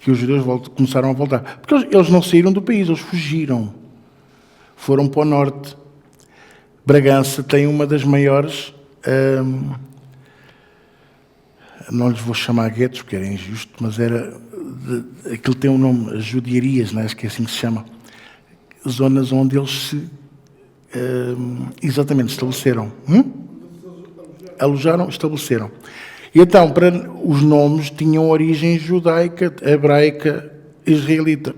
que os judeus começaram a voltar. Porque eles não saíram do país, eles fugiram. Foram para o norte. Bragança tem uma das maiores... não lhes vou chamar guetos, porque era injusto, mas aquilo tem um nome, as judiarias, não é? Acho que é assim que se chama. zonas onde eles se exatamente estabeleceram. Alojaram, estabeleceram. E então, os nomes tinham origem judaica, hebraica, israelita.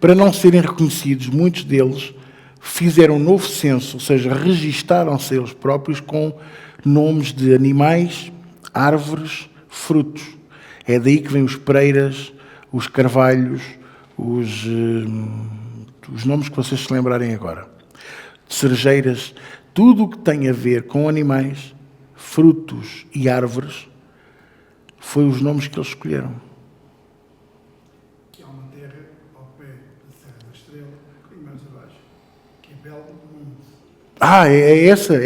Para não serem reconhecidos, muitos deles fizeram um novo censo, ou seja, registaram-se eles próprios com nomes de animais, árvores, frutos. É daí que vêm os pereiras, os carvalhos, os nomes que vocês se lembrarem agora. Cerejeiras, tudo o que tem a ver com animais, frutos e árvores, foi os nomes que eles escolheram. Que há uma terra ao pé da Serra da Estrela, um bocadinho mais abaixo, que é Belmonte. É essa?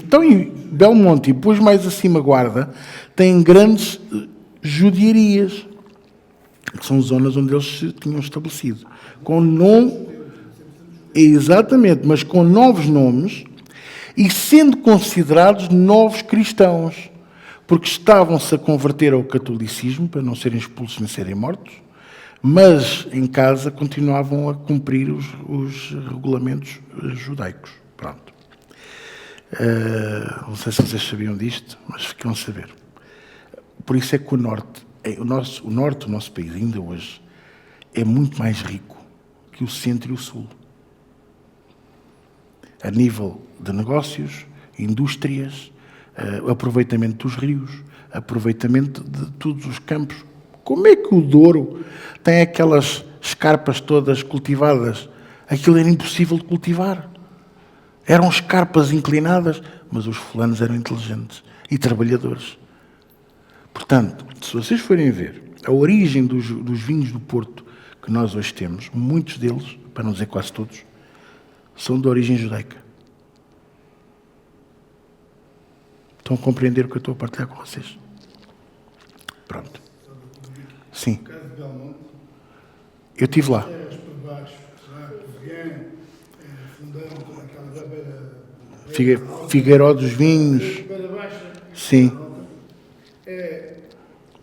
Então, em Belmonte, e depois mais acima, Guarda, tem grandes judiarias, que são zonas onde eles se tinham estabelecido. Com nome... Exatamente, mas com novos nomes e sendo considerados novos cristãos, porque estavam-se a converter ao catolicismo para não serem expulsos nem serem mortos, mas em casa continuavam a cumprir os regulamentos judaicos. Pronto. Não sei se vocês sabiam disto, mas ficam a saber. Por isso é que o norte, o nosso país, ainda hoje, é muito mais rico que o centro e o sul. A nível de negócios, indústrias, aproveitamento dos rios, aproveitamento de todos os campos. Como é que o Douro tem aquelas escarpas todas cultivadas? Aquilo era impossível de cultivar. Eram escarpas inclinadas, mas os fulanos eram inteligentes e trabalhadores. Portanto, se vocês forem ver a origem dos vinhos do Porto que nós hoje temos, muitos deles, para não dizer quase todos, são de origem judaica. Estão a compreender o que eu estou a partilhar com vocês? Pronto. Sim. No caso de Belmonte, eu estive lá. terras por baixo, Covilhã, Fundão, toda aquela da beira... Figueiró dos Vinhos. Beira Baixa. Sim.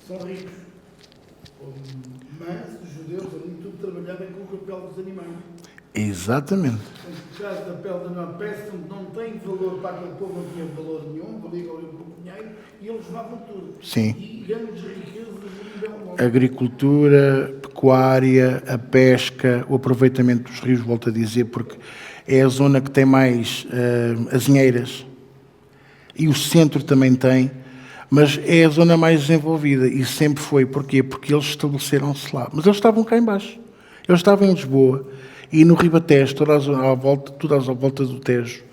São ricos. Mas os judeus ali tudo trabalhado com o papel dos animais. Exatamente. No caso da pele de uma peça não tem valor para aquele povo, não tinha valor nenhum, valia ali um pouco de dinheiro, e eles levavam tudo. Sim. E grandes riquezas em Belmonte. Agricultura, pecuária, a pesca, o aproveitamento dos rios, volto a dizer, porque é a zona que tem mais azinheiras. E o centro também tem, mas é a zona mais desenvolvida e sempre foi. Porquê? Porque eles estabeleceram-se lá. Mas eles estavam cá em baixo. Eles estavam em Lisboa e no Ribatejo, todas à volta do Tejo.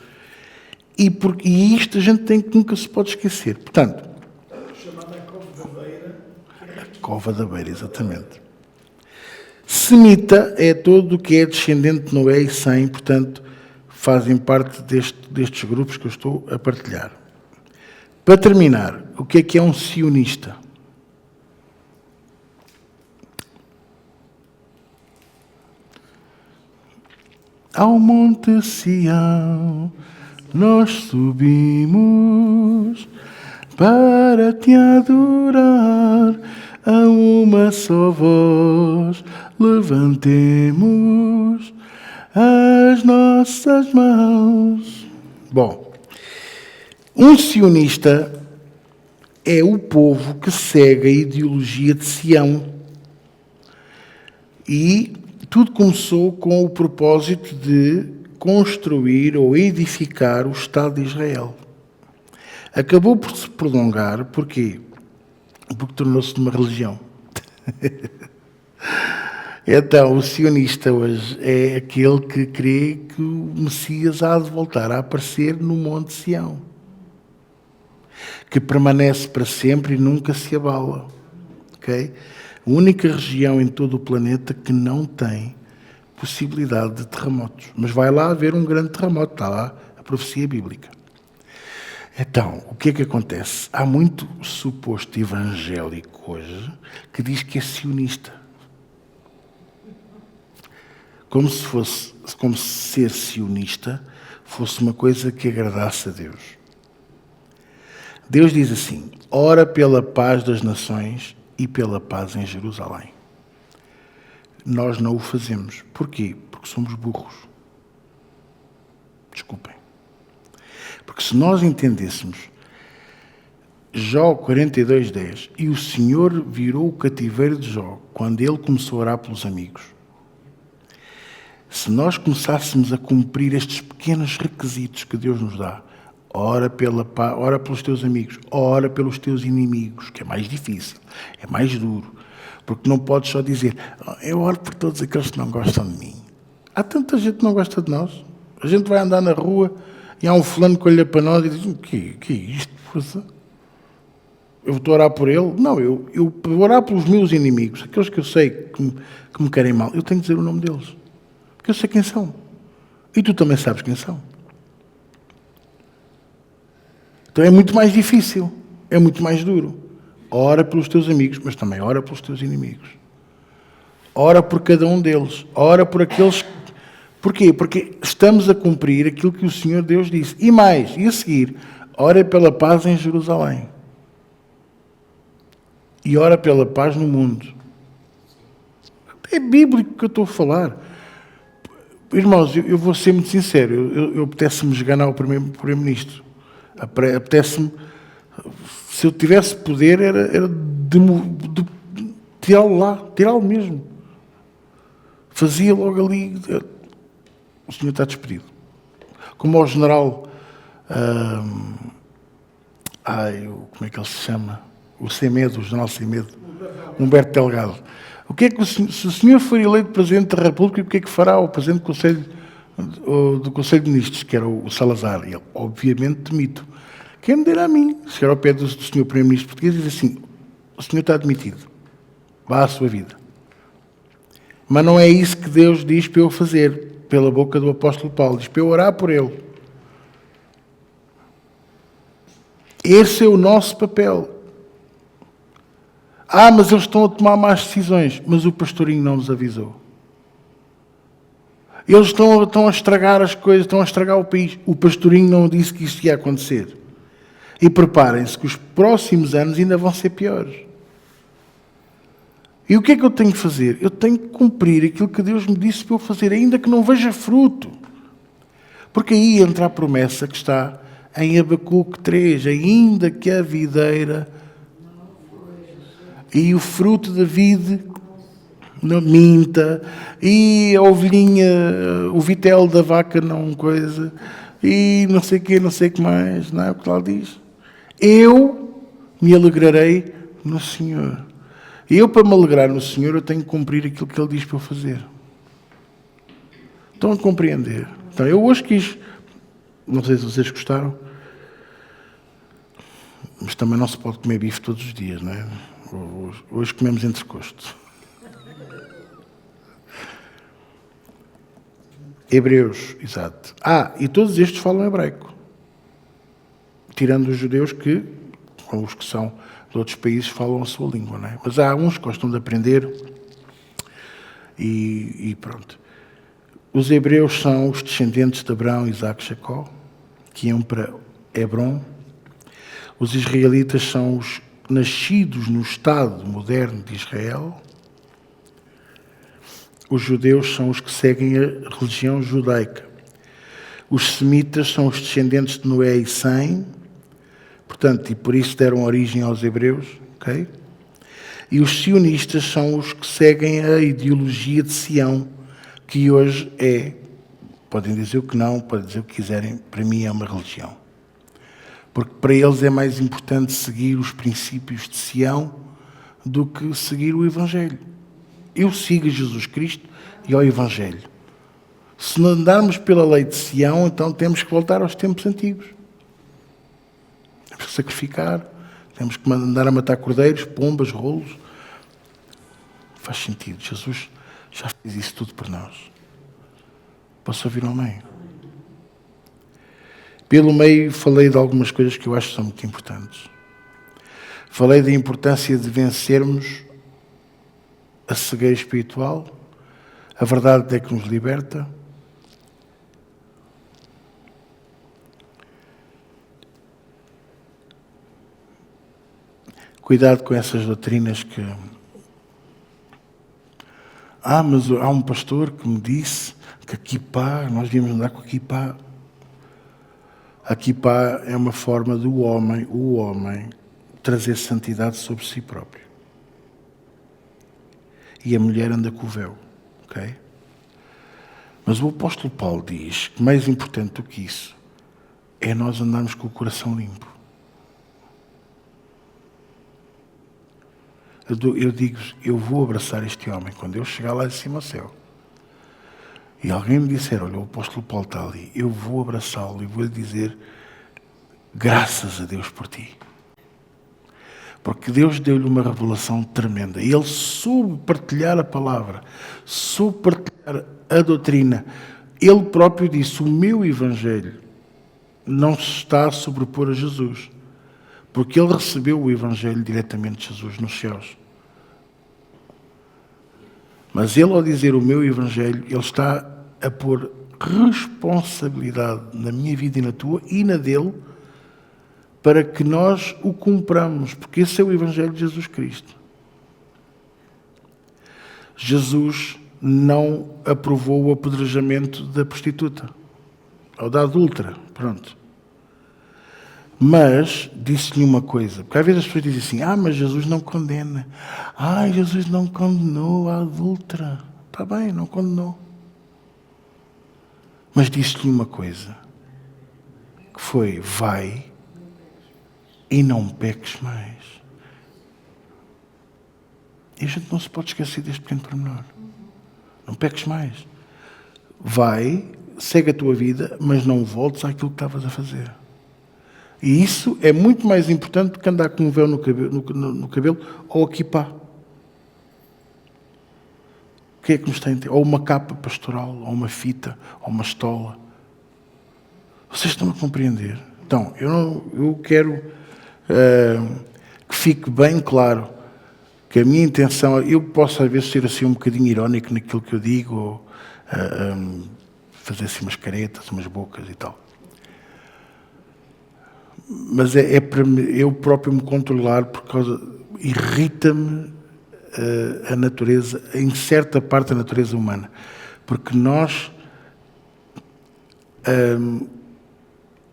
E isto a gente tem que nunca se pode esquecer. Portanto, Chamada Cova da Beira. a Cova da Beira, exatamente. Semita é todo o que é descendente de Noé e Sem, portanto, fazem parte destes grupos que eu estou a partilhar. Para terminar, o que é um sionista? Ao Monte Sião nós subimos para te adorar, a uma só voz levantemos as nossas mãos. Bom, um sionista é o povo que segue a ideologia de Sião. E tudo começou com o propósito de construir ou edificar o Estado de Israel. Acabou por se prolongar, porquê? Porque tornou-se uma religião. Então, o sionista hoje é aquele que crê que o Messias há de voltar a aparecer no Monte Sião, que permanece para sempre e nunca se abala. Ok? A única região em todo o planeta que não tem possibilidade de terremotos. Mas vai lá haver um grande terremoto, está lá a profecia bíblica. Então, o que é que acontece? Há muito suposto evangélico hoje que diz que é sionista. Como se ser sionista fosse uma coisa que agradasse a Deus. Deus diz assim: ora pela paz das nações e pela paz em Jerusalém. Nós não o fazemos. Porquê? Porque somos burros. Desculpem. Porque se nós entendêssemos Jó 42:10, e o Senhor virou o cativeiro de Jó quando ele começou a orar pelos amigos. Se nós começássemos a cumprir estes pequenos requisitos que Deus nos dá, ora pelos teus amigos, ora pelos teus inimigos, que é mais difícil, é mais duro, porque não podes só dizer, eu oro por todos aqueles que não gostam de mim. Há tanta gente que não gosta de nós. A gente vai andar na rua e há um fulano que olha para nós e diz, o que é isto? Força? Eu vou orar por ele? Não, eu vou orar pelos meus inimigos, aqueles que eu sei que me querem mal. Eu tenho que dizer o nome deles, porque eu sei quem são. E tu também sabes quem são. Então é muito mais difícil, é muito mais duro. Ora pelos teus amigos, mas também ora pelos teus inimigos. Ora por cada um deles. Ora por aqueles... Porquê? Porque estamos a cumprir aquilo que o Senhor Deus disse. E mais, e a seguir, ora pela paz em Jerusalém. E ora pela paz no mundo. É bíblico que eu estou a falar. Irmãos, eu vou ser muito sincero. Eu apetece-me esganar o primeiro-ministro. Apetece-me... Se eu tivesse poder, era de tirá-lo lá. Tirá-lo mesmo. Fazia logo ali... O senhor está despedido. Como ao general... como é que ele se chama? O Sem Medo, o general Sem Medo. Humberto Delgado. O que é que se o senhor for eleito Presidente da República, o que é que fará o Presidente do Conselho de Ministros, que era o Salazar? Ele, obviamente, demito. Quem me dera a mim, chegar ao pé do senhor Primeiro-Ministro português e dizer assim, o senhor está demitido. Vá à sua vida. Mas não é isso que Deus diz para eu fazer, pela boca do apóstolo Paulo. Diz para eu orar por ele. Esse é o nosso papel. Mas eles estão a tomar más decisões. Mas o pastorinho não nos avisou. Eles estão a estragar as coisas, estão a estragar o país. O pastorinho não disse que isso ia acontecer. E preparem-se que os próximos anos ainda vão ser piores. E o que é que eu tenho que fazer? Eu tenho que cumprir aquilo que Deus me disse para eu fazer, ainda que não veja fruto. Porque aí entra a promessa que está em Abacuque 3, ainda que a videira e o fruto da vide não minta, e a ovelhinha, o vitelo da vaca não coisa, e não sei o que mais, não é o que lá diz? Eu me alegrarei no Senhor. E eu, para me alegrar no Senhor, eu tenho que cumprir aquilo que Ele diz para eu fazer. Estão a compreender? Então, eu hoje quis, não sei se vocês gostaram, mas também não se pode comer bife todos os dias, não é? Hoje comemos entrecosto. Hebreus, exato. E todos estes falam hebraico. Tirando os judeus que, ou os que são de outros países, falam a sua língua, não é? Mas há uns que gostam de aprender e pronto. Os hebreus são os descendentes de Abraão, Isaque e Jacó, que iam para Hebrom. Os israelitas são os nascidos no Estado moderno de Israel. Os judeus são os que seguem a religião judaica. Os semitas são os descendentes de Noé e Sem, portanto, e por isso deram origem aos hebreus, ok? E os sionistas são os que seguem a ideologia de Sião, que hoje podem dizer o que não, podem dizer o que quiserem, para mim é uma religião. Porque para eles é mais importante seguir os princípios de Sião do que seguir o Evangelho. Eu sigo a Jesus Cristo e ao Evangelho. Se não andarmos pela lei de Sião, então temos que voltar aos tempos antigos. Temos que sacrificar, temos que andar a matar cordeiros, pombas, rolos. Faz sentido. Jesus já fez isso tudo por nós. Posso ouvir um amém? Pelo meio, falei de algumas coisas que eu acho que são muito importantes. Falei da importância de vencermos a cegueira espiritual. A verdade é que nos liberta. Cuidado com essas doutrinas que... mas há um pastor que me disse... Que a kippá, nós devíamos andar com a kippá. A kippá é uma forma do o homem, trazer santidade sobre si próprio. E a mulher anda com o véu, ok? Mas o apóstolo Paulo diz que mais importante do que isso é nós andarmos com o coração limpo. Eu digo, eu vou abraçar este homem quando eu chegar lá de cima ao céu. E alguém me disser, olha, o apóstolo Paulo está ali, eu vou abraçá-lo e vou-lhe dizer, graças a Deus por ti. Porque Deus deu-lhe uma revelação tremenda. E ele soube partilhar a palavra, soube partilhar a doutrina. Ele próprio disse, o meu evangelho não se está a sobrepor a Jesus. Porque ele recebeu o evangelho diretamente de Jesus nos céus. Mas ele, ao dizer o meu evangelho, ele está a pôr responsabilidade na minha vida e na tua e na dele, para que nós o cumpramos, porque esse é o evangelho de Jesus Cristo. Jesus não aprovou o apedrejamento da prostituta, ou da adúltera, pronto. Mas disse-lhe uma coisa, porque às vezes as pessoas dizem assim, mas Jesus não condena. Jesus não condenou a adúltera. Está bem, não condenou. Mas disse-lhe uma coisa, que foi, vai e não peques mais. E a gente não se pode esquecer deste pequeno pormenor. Não peques mais. Vai, segue a tua vida, mas não voltes àquilo que estavas a fazer. E isso é muito mais importante do que andar com um véu no cabelo ou a kippá. O que é que nos tem? Ou uma capa pastoral, ou uma fita, ou uma estola. Vocês estão a compreender? Então, eu quero que fique bem claro que a minha intenção, eu posso às vezes ser assim um bocadinho irónico naquilo que eu digo, ou fazer assim umas caretas, umas bocas e tal. Mas é para eu próprio me controlar, por causa, irrita-me a natureza, em certa parte da natureza humana, porque nós,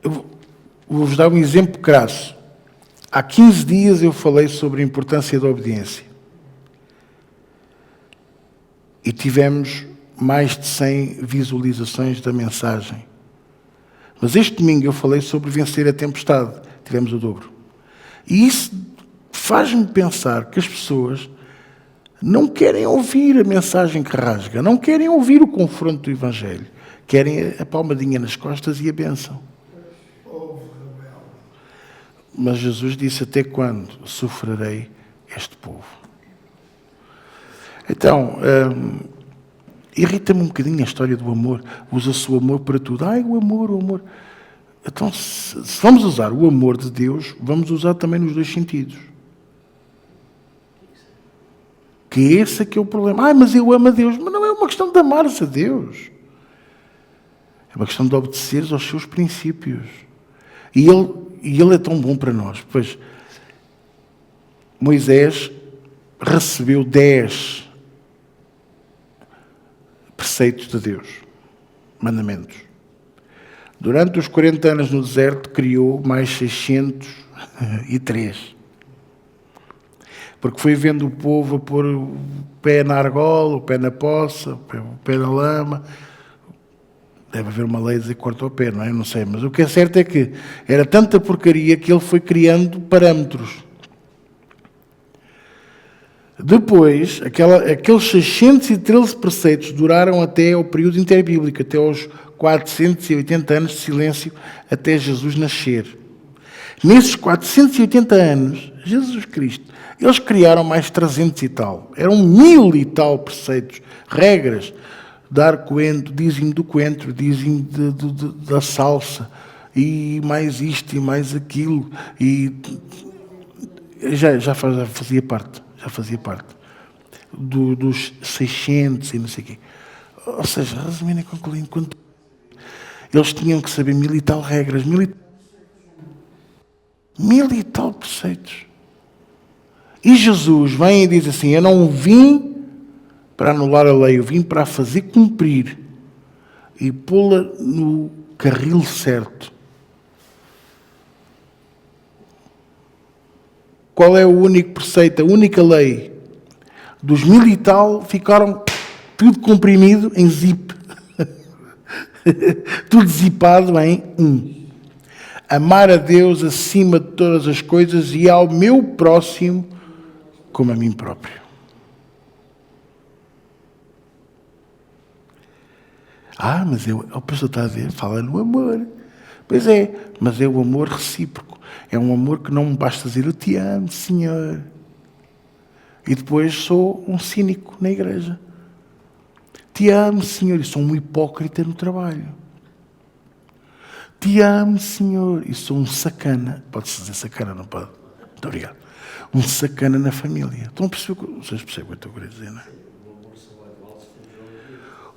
eu vou-vos dar um exemplo crasso. Há 15 dias eu falei sobre a importância da obediência e tivemos mais de 100 visualizações da mensagem. Mas este domingo eu falei sobre vencer a tempestade. Tivemos o dobro. E isso faz-me pensar que as pessoas não querem ouvir a mensagem que rasga, não querem ouvir o confronto do Evangelho. Querem a palmadinha nas costas e a bênção. Mas Jesus disse, até quando sofrerei este povo? Então, irrita-me um bocadinho a história do amor. Usa-se o amor para tudo. O amor. Então, se vamos usar o amor de Deus, vamos usar também nos dois sentidos. Que esse é que é o problema. Mas eu amo a Deus. Mas não é uma questão de amar-se a Deus. É uma questão de obedeceres aos seus princípios. E ele é tão bom para nós. Pois, Moisés recebeu 10 preceitos de Deus, mandamentos. Durante os 40 anos no deserto, criou mais 603. Porque foi vendo o povo a pôr o pé na argola, o pé na poça, o pé na lama. Deve haver uma lei de dizer que corta o pé, não é? Não sei. Mas o que é certo é que era tanta porcaria que ele foi criando parâmetros. Depois, aqueles 613 preceitos duraram até ao período interbíblico, até aos 480 anos de silêncio, até Jesus nascer. Nesses 480 anos, Jesus Cristo, eles criaram mais 300 e tal. Eram 1000 e tal preceitos, regras. Dar coentro, dízimo do coentro, dízimo da salsa, e mais isto e mais aquilo. E já fazia parte dos 600 e não sei o quê. Ou seja, resumindo e concluindo, eles tinham que saber 1000 e tal regras, 1000 e tal preceitos. E Jesus vem e diz assim, eu não vim para anular a lei, eu vim para a fazer cumprir. e pô-la no carril certo. Qual é o único preceito, a única lei? Dos 1000 e tal ficaram tudo comprimido em zip. Tudo zipado em 1. Amar a Deus acima de todas as coisas e ao meu próximo como a mim próprio. Mas o pastor está a dizer, fala no amor. Pois é, mas é o amor recíproco. É um amor que não me basta dizer, eu te amo, Senhor. E depois sou um cínico na igreja. Te amo, Senhor, e sou um hipócrita no trabalho. Te amo, Senhor, e sou um sacana. Pode-se dizer sacana, não pode? Muito obrigado. Um sacana na família. Vocês percebem o que eu queria dizer, não é?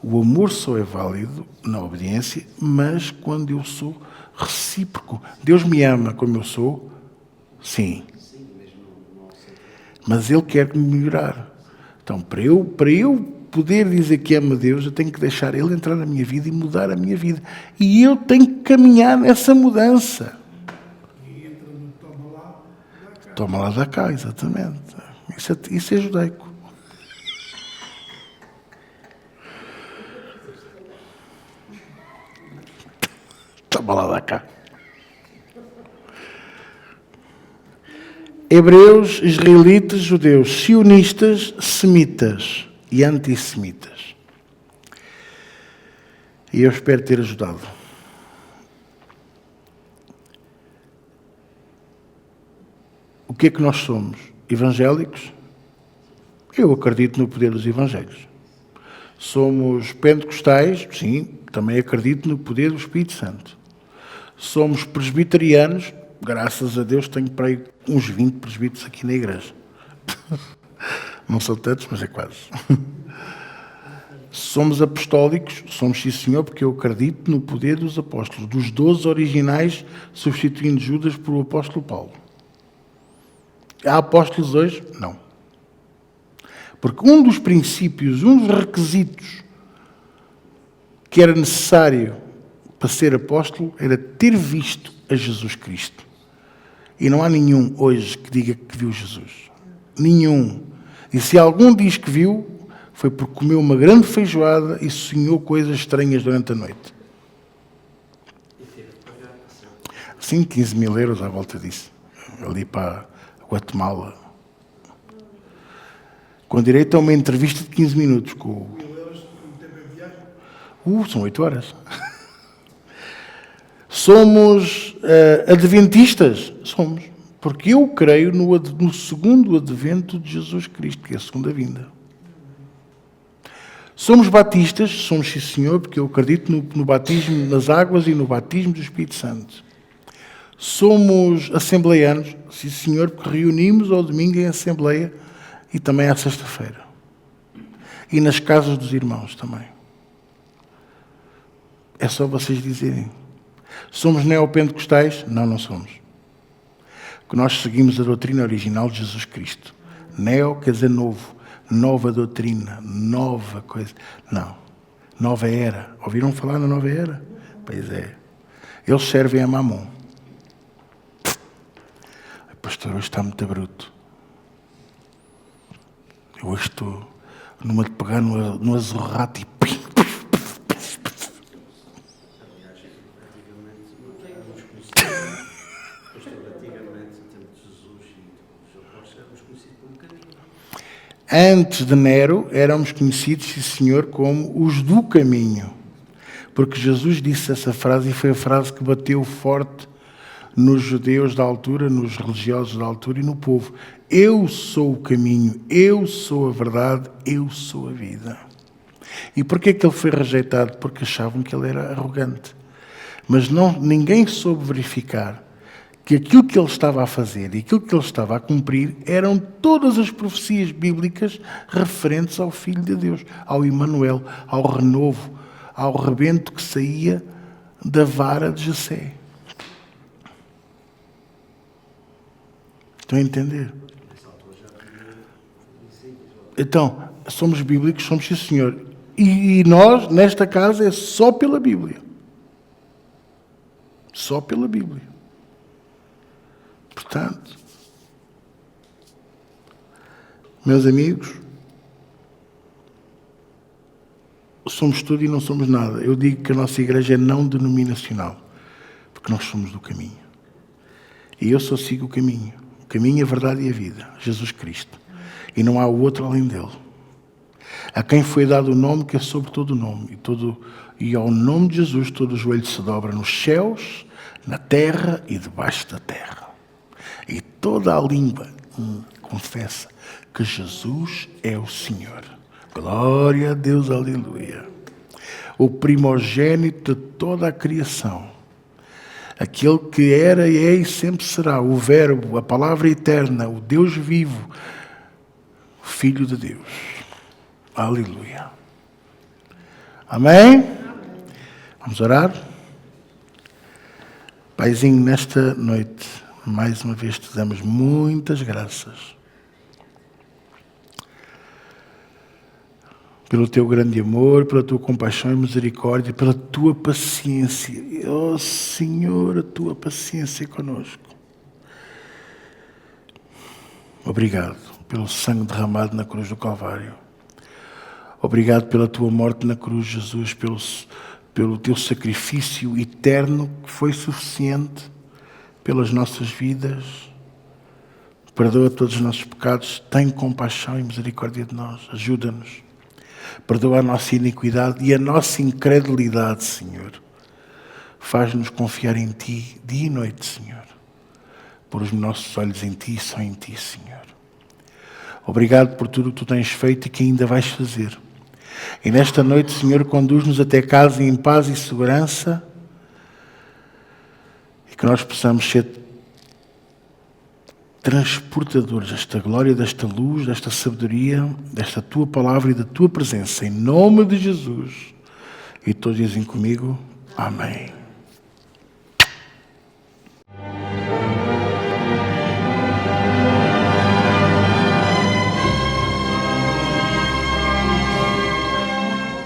O amor só é válido na obediência, mas quando eu sou recíproco. Deus me ama como eu sou, sim. Mas Ele quer me melhorar. Então, para eu poder dizer que amo a Deus, eu tenho que deixar Ele entrar na minha vida e mudar a minha vida. E eu tenho que caminhar nessa mudança. E entra no toma lá, dá cá. Toma lá da cá, exatamente. Isso é judaico. Toma lá da cá. Hebreus, israelitas, judeus, sionistas, semitas e antissemitas. E eu espero ter ajudado. O que é que nós somos? Evangélicos? Eu acredito no poder dos evangelhos. Somos pentecostais? Sim, também acredito no poder do Espírito Santo. Somos presbiterianos? Graças a Deus tenho para aí uns 20 presbíteros aqui na igreja. Não são tantos, mas é quase. Somos apostólicos? Somos, sim, senhor, porque eu acredito no poder dos apóstolos, dos 12 originais, substituindo Judas por o apóstolo Paulo. Há apóstolos hoje? Não. Porque um dos princípios, um dos requisitos que era necessário para ser apóstolo era ter visto a Jesus Cristo. E não há nenhum hoje que diga que viu Jesus. Nenhum. E se algum diz que viu, foi porque comeu uma grande feijoada e sonhou coisas estranhas durante a noite. Sim, 15 mil euros à volta disso. Ali para Guatemala. Com direito a uma entrevista de 15 minutos com o... 1000 euros, quanto tempo é viagem? São 8 horas. Somos adventistas? Somos. Porque eu creio no segundo advento de Jesus Cristo, que é a segunda vinda. Somos batistas? Somos, sim, senhor, porque eu acredito no batismo nas águas e no batismo do Espírito Santo. Somos assembleianos? Sim, senhor, porque reunimos ao domingo em assembleia e também à sexta-feira. E nas casas dos irmãos também. É só vocês dizerem. Somos neopentecostais? Não, não somos. Porque nós seguimos a doutrina original de Jesus Cristo. Neo quer dizer novo. Nova doutrina. Nova coisa. Não. Nova era. Ouviram falar na nova era? Pois é. Eles servem a Mamon. Pastor, hoje está muito bruto. Eu hoje estou numa de pegar no azorrato e... Antes de Nero, éramos conhecidos, sim, senhor, como os do caminho. Porque Jesus disse essa frase e foi a frase que bateu forte nos judeus da altura, nos religiosos da altura e no povo. Eu sou o caminho, eu sou a verdade, eu sou a vida. E porquê que ele foi rejeitado? Porque achavam que ele era arrogante. Mas ninguém soube verificar que aquilo que ele estava a fazer e aquilo que ele estava a cumprir eram todas as profecias bíblicas referentes ao Filho de Deus, ao Emanuel, ao renovo, ao rebento que saía da vara de Jessé. Estão a entender? Então, somos bíblicos, somos, sim, senhor. E nós, nesta casa, é só pela Bíblia. Só pela Bíblia. Portanto, meus amigos, somos tudo e não somos nada. Eu digo que a nossa igreja é não denominacional, porque nós somos do caminho. E eu só sigo o caminho. O caminho, a verdade e a vida. Jesus Cristo. E não há outro além dele. A quem foi dado o nome que é sobre todo o nome. E ao nome de Jesus todo o joelho se dobra nos céus, na terra e debaixo da terra. E toda a língua confessa que Jesus é o Senhor. Glória a Deus, aleluia. O primogênito de toda a criação. Aquele que era, é e sempre será, o Verbo, a palavra eterna, o Deus vivo, o Filho de Deus. Aleluia. Amém? Vamos orar? Paizinho, nesta noite, mais uma vez te damos muitas graças pelo teu grande amor, pela tua compaixão e misericórdia, pela tua paciência. Oh, Senhor, a tua paciência conosco. Obrigado pelo sangue derramado na cruz do Calvário. Obrigado pela tua morte na cruz, Jesus, pelo teu sacrifício eterno que foi suficiente pelas nossas vidas. Perdoa todos os nossos pecados, tem compaixão e misericórdia de nós. Ajuda-nos. Perdoa a nossa iniquidade e a nossa incredulidade, Senhor. Faz-nos confiar em Ti dia e noite, Senhor. Pôr os nossos olhos em Ti e só em Ti, Senhor. Obrigado por tudo o que Tu tens feito e que ainda vais fazer. E nesta noite, Senhor, conduz-nos até casa em paz e segurança e que nós possamos ser transportadores desta glória, desta luz, desta sabedoria, desta Tua palavra e da Tua presença. Em nome de Jesus. E todos dizem comigo, amém.